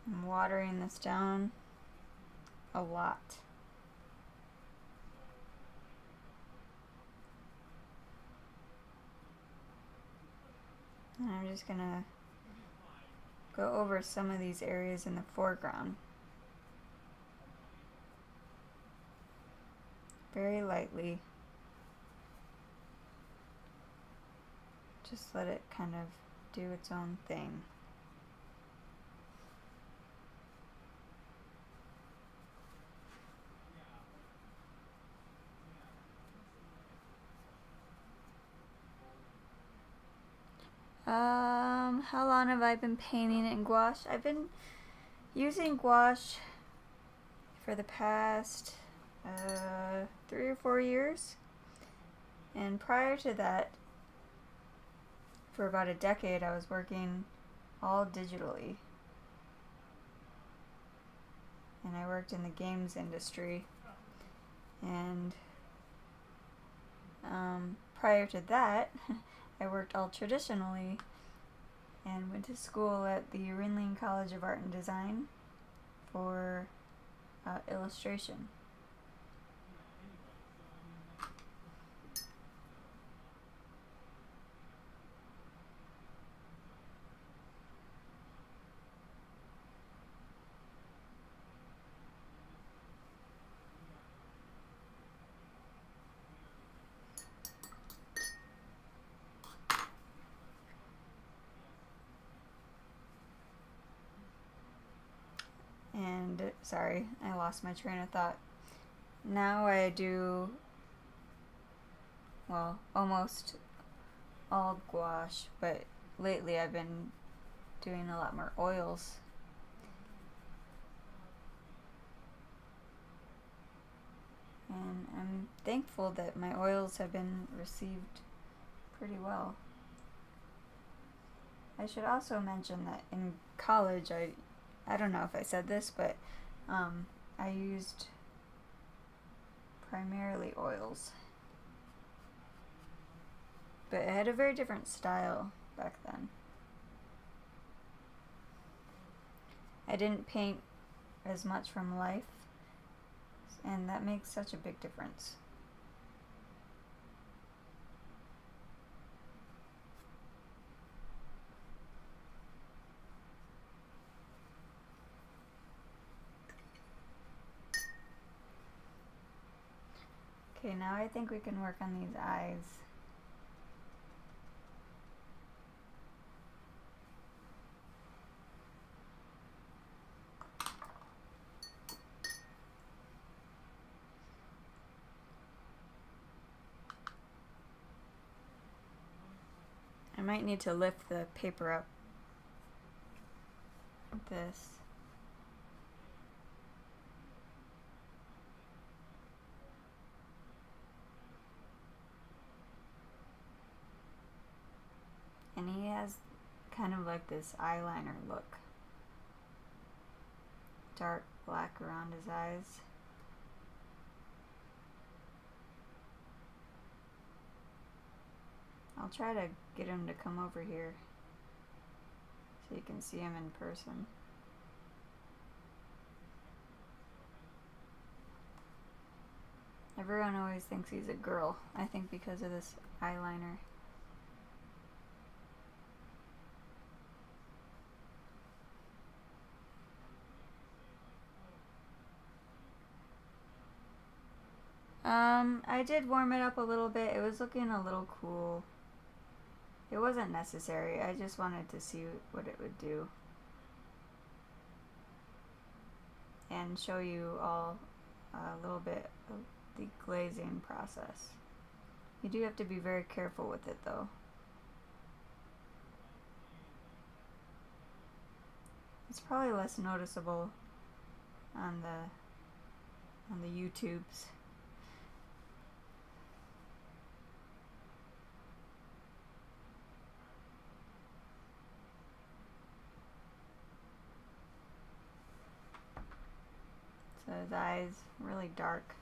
S1: I'm watering this down a lot. And I'm just gonna go over some of these areas in the foreground. Very lightly. Just let it kind of do its own thing. How long have I been painting in gouache? I've been using gouache for the past 3 or 4 years. And prior to that, for about a decade, I was working all digitally. And I worked in the games industry. And prior to that, I worked all traditionally and went to school at the HeatherIhnArt College of Art and Design for illustration. And sorry, I lost my train of thought. Now I do, well, almost all gouache, but lately I've been doing a lot more oils. And I'm thankful that my oils have been received pretty well. I should also mention that in college, I don't know if I said this, but I used primarily oils. But it had a very different style back then. I didn't paint as much from life, and that makes such a big difference. Okay, now I think we can work on these eyes. I might need to lift the paper up like this. And he has kind of like this eyeliner look. dark black around his eyes. I'll try to get him to come over here so you can see him in person. Everyone always thinks he's a girl, I think because of this eyeliner. I did warm it up a little bit. It was looking a little cool. It wasn't necessary. I just wanted to see what it would do. And show you all a little bit of the glazing process. You do have to be very careful with it though. It's probably less noticeable on the YouTubes. So his eyes really dark.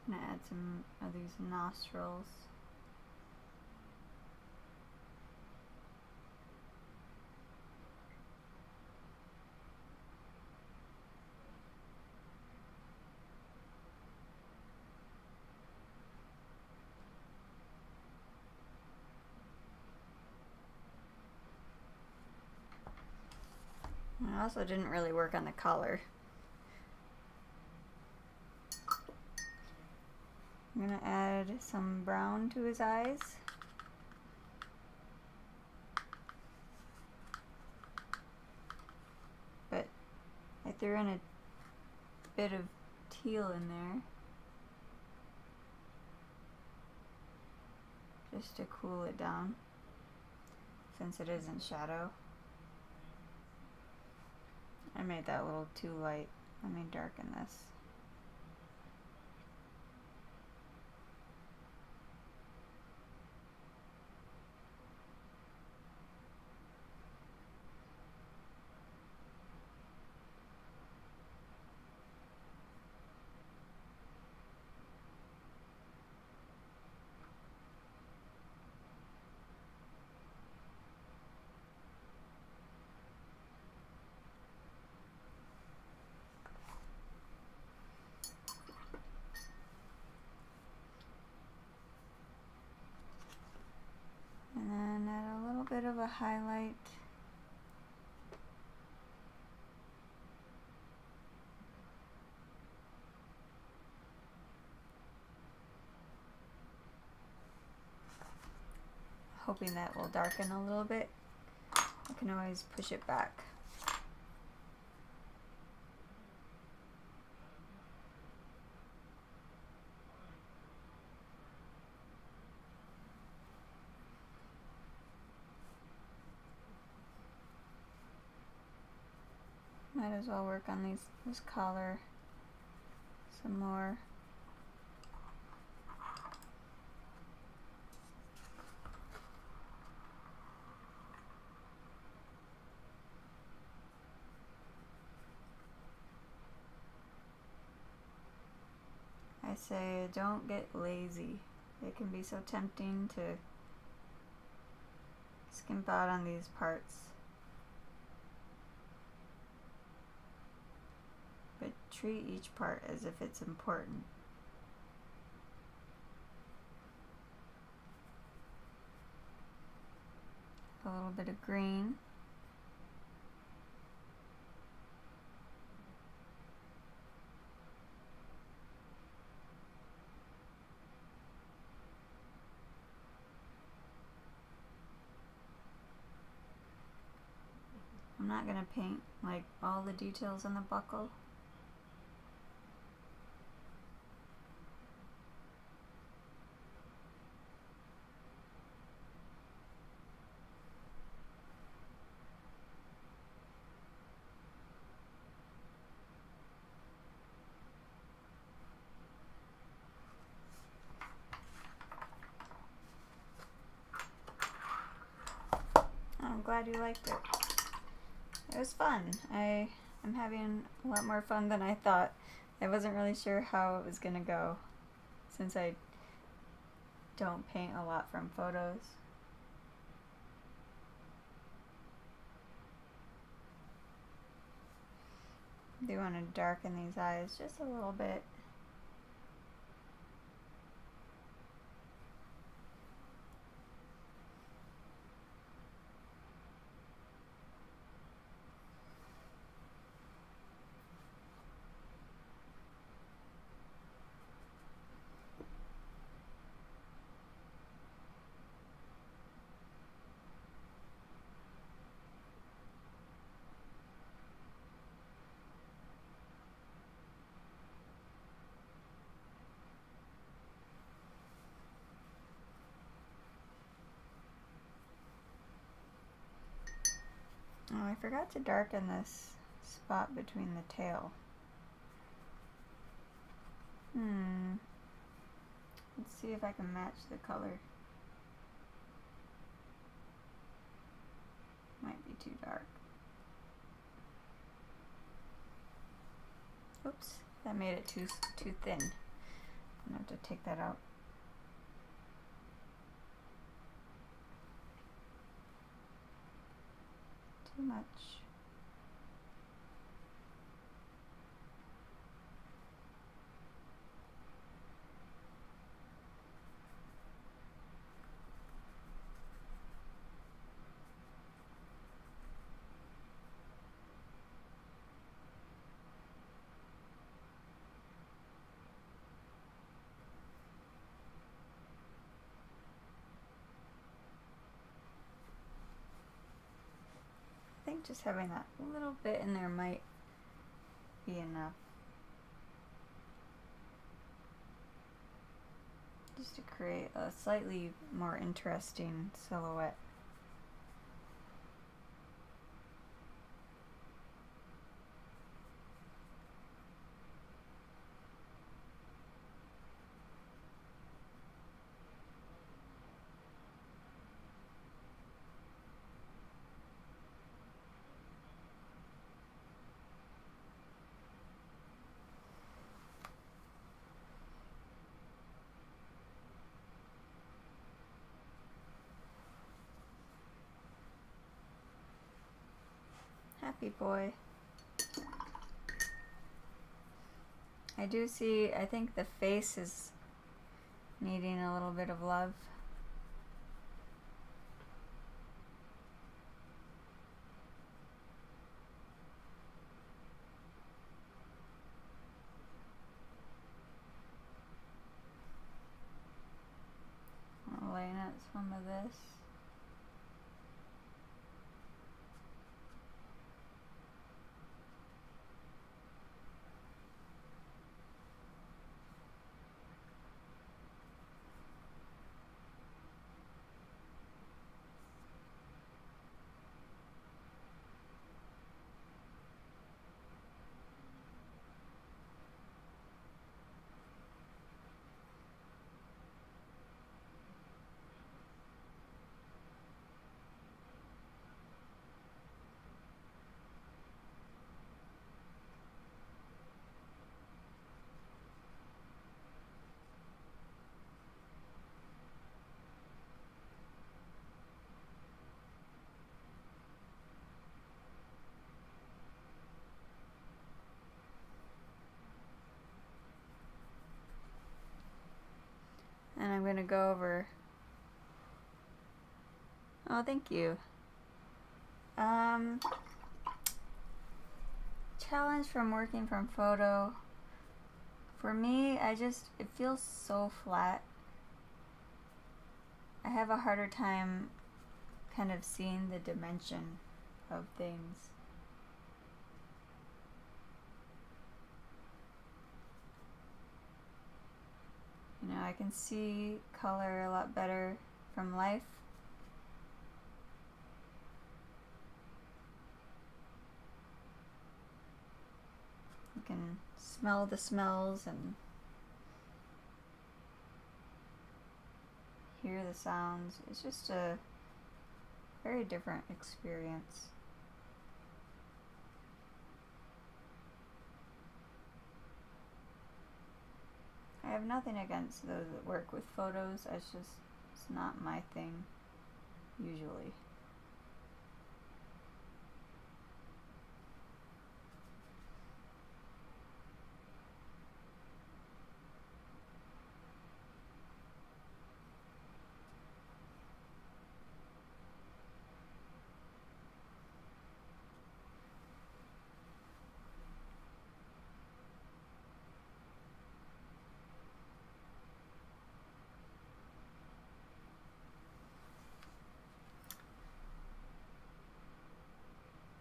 S1: I'm gonna add some of these nostrils. I also didn't really work on the collar. I'm gonna add some brown to his eyes. But I threw in a bit of teal in there just to cool it down since it is in shadow. I made that a little too light. Let me darken this. And then add a little bit of a highlight. Hoping that will darken a little bit. I can always push it back. Might as well work on this collar some more. I say don't get lazy. It can be so tempting to skimp out on these parts. But treat each part as if it's important. A little bit of green. I'm not going to paint like all the details on the buckle. glad you liked it. It was fun. I'm having a lot more fun than I thought. I wasn't really sure how it was gonna go since I don't paint a lot from photos. I do want to darken these eyes just a little bit. Oh, I forgot to darken this spot between the tail. Let's see if I can match the color. Might be too dark. Oops, that made it too thin. I'm gonna have to take that out. Too much. I think just having that little bit in there might be enough. Just to create a slightly more interesting silhouette. Happy boy. I do see, I think the face is needing a little bit of love. I'll lay out some of this. And I'm going to go over. Oh, thank you. Challenge from working from photo. For me, it feels so flat. I have a harder time kind of seeing the dimension of things. You know, I can see color a lot better from life. You can smell the smells and hear the sounds. It's just a very different experience. I have nothing against those that work with photos. It's not my thing, usually.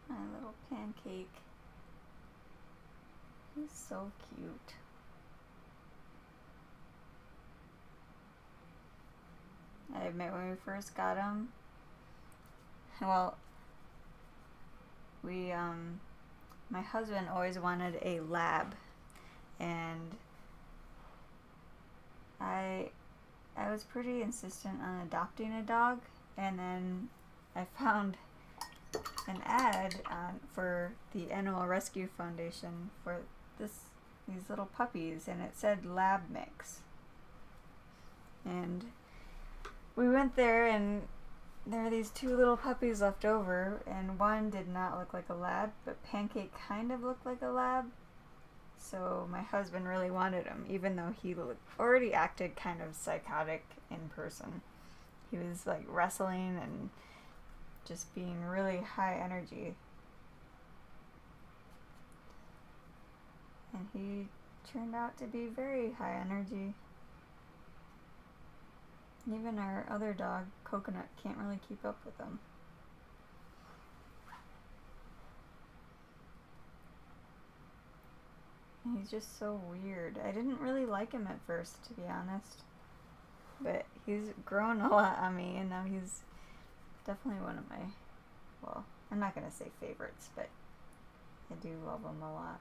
S1: My little Pancake. He's so cute. I admit when we first got him, well, my husband always wanted a lab, and I was pretty insistent on adopting a dog, and then I found an ad for the Animal Rescue Foundation for these little puppies, and it said lab mix. And we went there, and there were these two little puppies left over, and one did not look like a lab, but Pancake kind of looked like a lab. So my husband really wanted him, even though he already acted kind of psychotic in person. He was like wrestling and just being really high energy. And he turned out to be very high energy. Even our other dog, Coconut, can't really keep up with him. And he's just so weird. I didn't really like him at first, to be honest. But he's grown a lot on me, and now he's definitely one of my, well, I'm not going to say favorites, but I do love him a lot.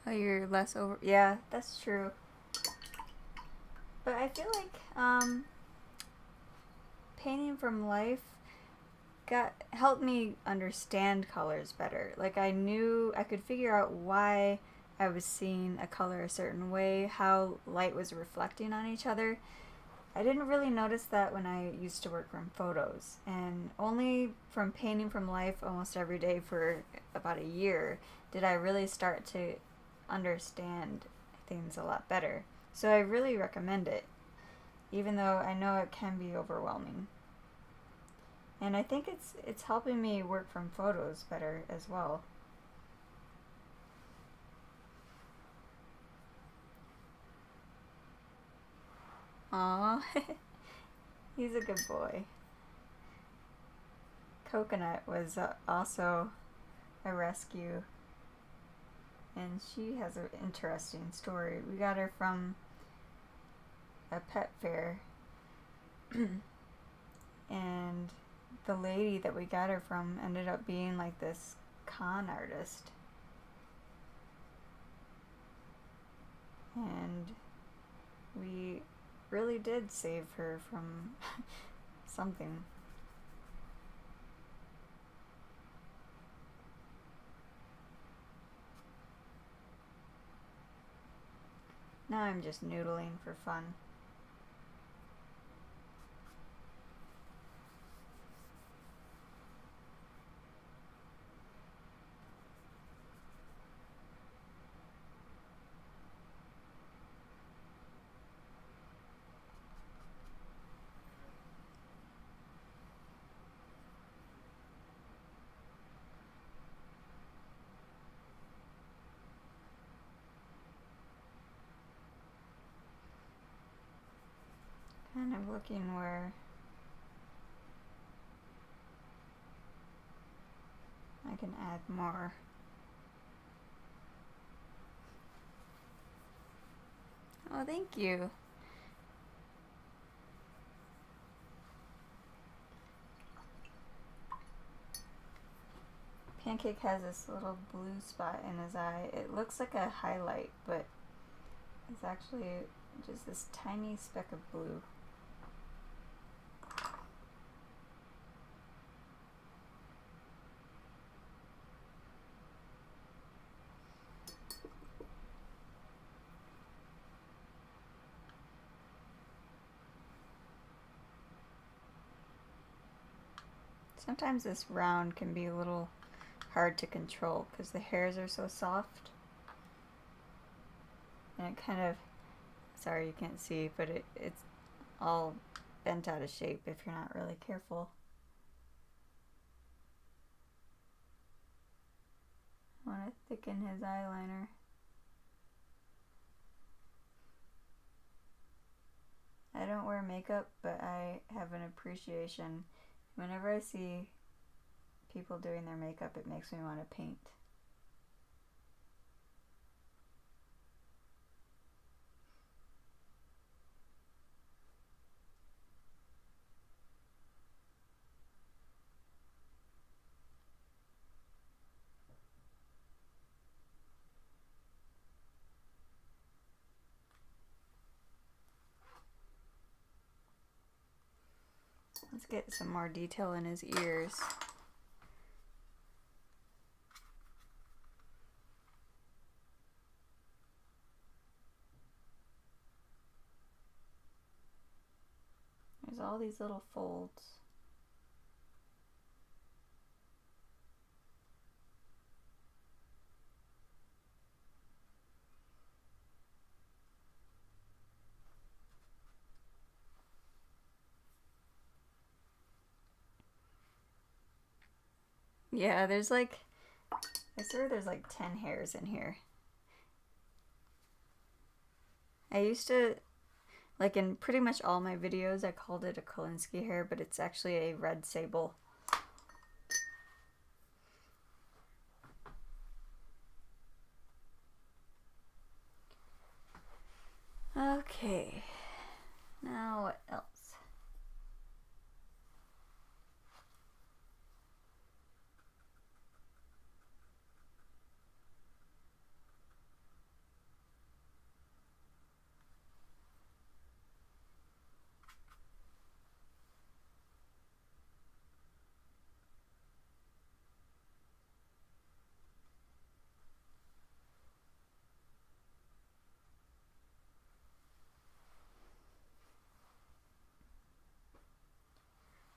S1: Oh, you're less over. Yeah, that's true. But I feel like painting from life helped me understand colors better. Like I knew I could figure out why I was seeing a color a certain way, how light was reflecting on each other. I didn't really notice that when I used to work from photos, and only from painting from life almost every day for about a year did I really start to understand things a lot better. So I really recommend it, even though I know it can be overwhelming. And I think it's helping me work from photos better as well. Aww, he's a good boy. Coconut was also a rescue, and she has an interesting story. We got her from a pet fair, and the lady that we got her from ended up being like this con artist. And we really did save her from something. Now I'm just noodling for fun. Kind of looking where I can add more. Oh, thank you. Pancake has this little blue spot in his eye. It looks like a highlight, but it's actually just this tiny speck of blue. Sometimes this round can be a little hard to control because the hairs are so soft. And it kind of, sorry you can't see, but it's all bent out of shape if you're not really careful. I want to thicken his eyeliner. I don't wear makeup, but I have an appreciation. Whenever I see people doing their makeup, it makes me want to paint. Let's get some more detail in his ears. There's all these little folds. Yeah, there's like, I swear there's like 10 hairs in here. I used to, like in pretty much all my videos, I called it a Kolinsky hair, but it's actually a red sable. Okay, now what else?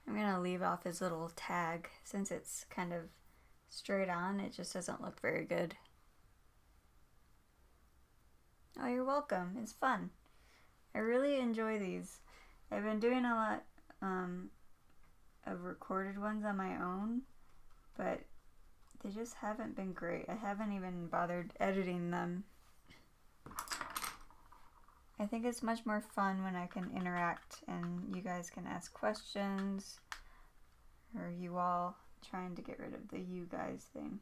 S1: I'm gonna leave off his little tag since it's kind of straight on. It just doesn't look very good. Oh, you're welcome. It's fun. I really enjoy these. I've been doing a lot of recorded ones on my own, but they just haven't been great. I haven't even bothered editing them. I think it's much more fun when I can interact and you guys can ask questions, or you all trying to get rid of the you guys thing.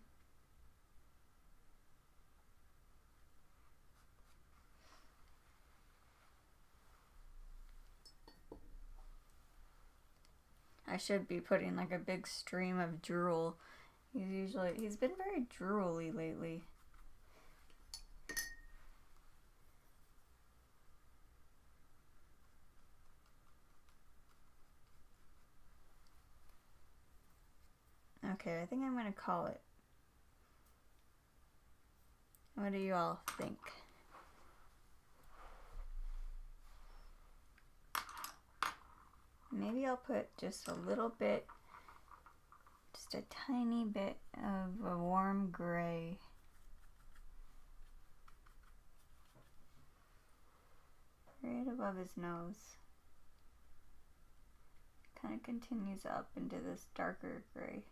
S1: I should be putting like a big stream of drool. He's been very drooly lately. Okay, I think I'm gonna call it. What do you all think? Maybe I'll put just a little bit, just a tiny bit of a warm gray. Right above his nose. Kind of continues up into this darker gray.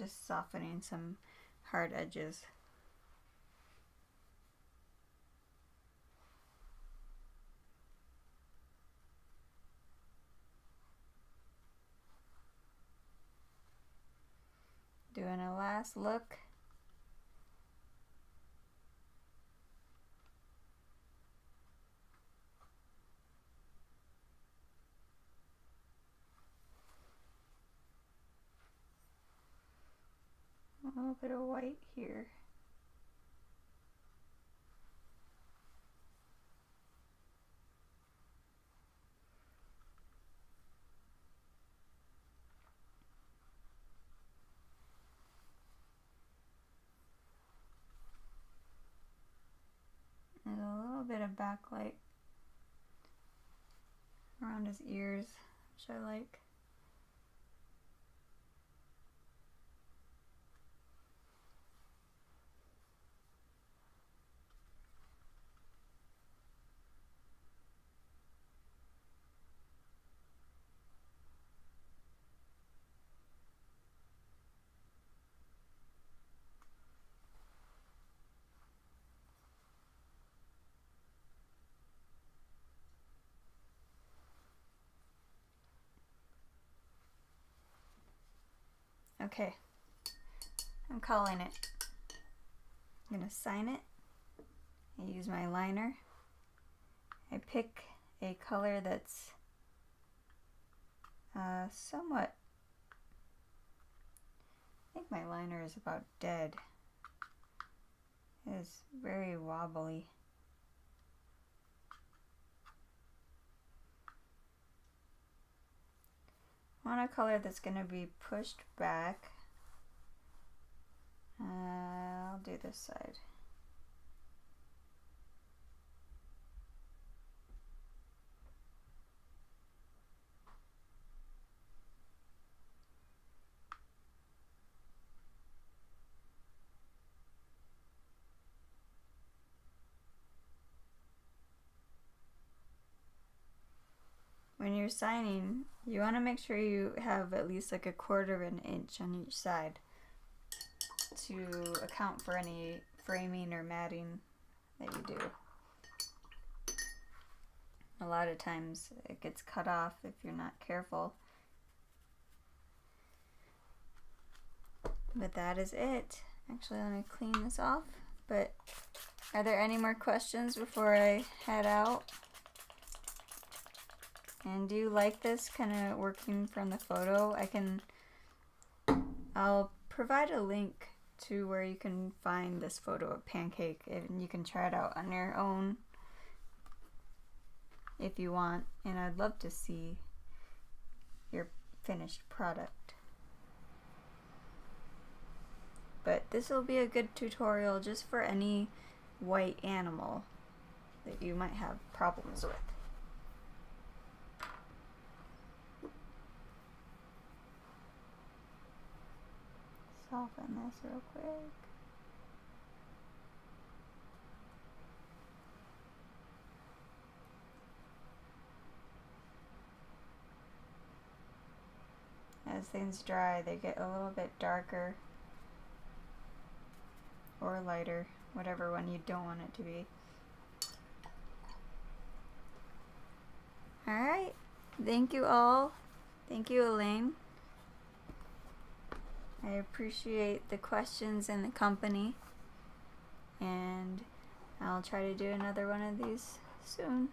S1: Just softening some hard edges. Doing a last look. A little bit of white here. There's a little bit of backlight around his ears, which I like. Okay, I'm calling it. I'm gonna sign it. I use my liner. I pick a color that's somewhat, I think my liner is about dead. It is very wobbly. I want a color that's going to be pushed back. I'll do this side. When you're signing, you want to make sure you have at least like 1/4 of an inch on each side to account for any framing or matting that you do. A lot of times it gets cut off if you're not careful. But that is it. Actually, let me clean this off. But are there any more questions before I head out? And do you like this kind of working from the photo? I'll provide a link to where you can find this photo of Pancake, and you can try it out on your own if you want. And I'd love to see your finished product. But this will be a good tutorial just for any white animal that you might have problems with. Soften this real quick. As things dry, they get a little bit darker or lighter, whatever one you don't want it to be. Alright, thank you all. Thank you, Elaine. I appreciate the questions and the company, and I'll try to do another one of these soon.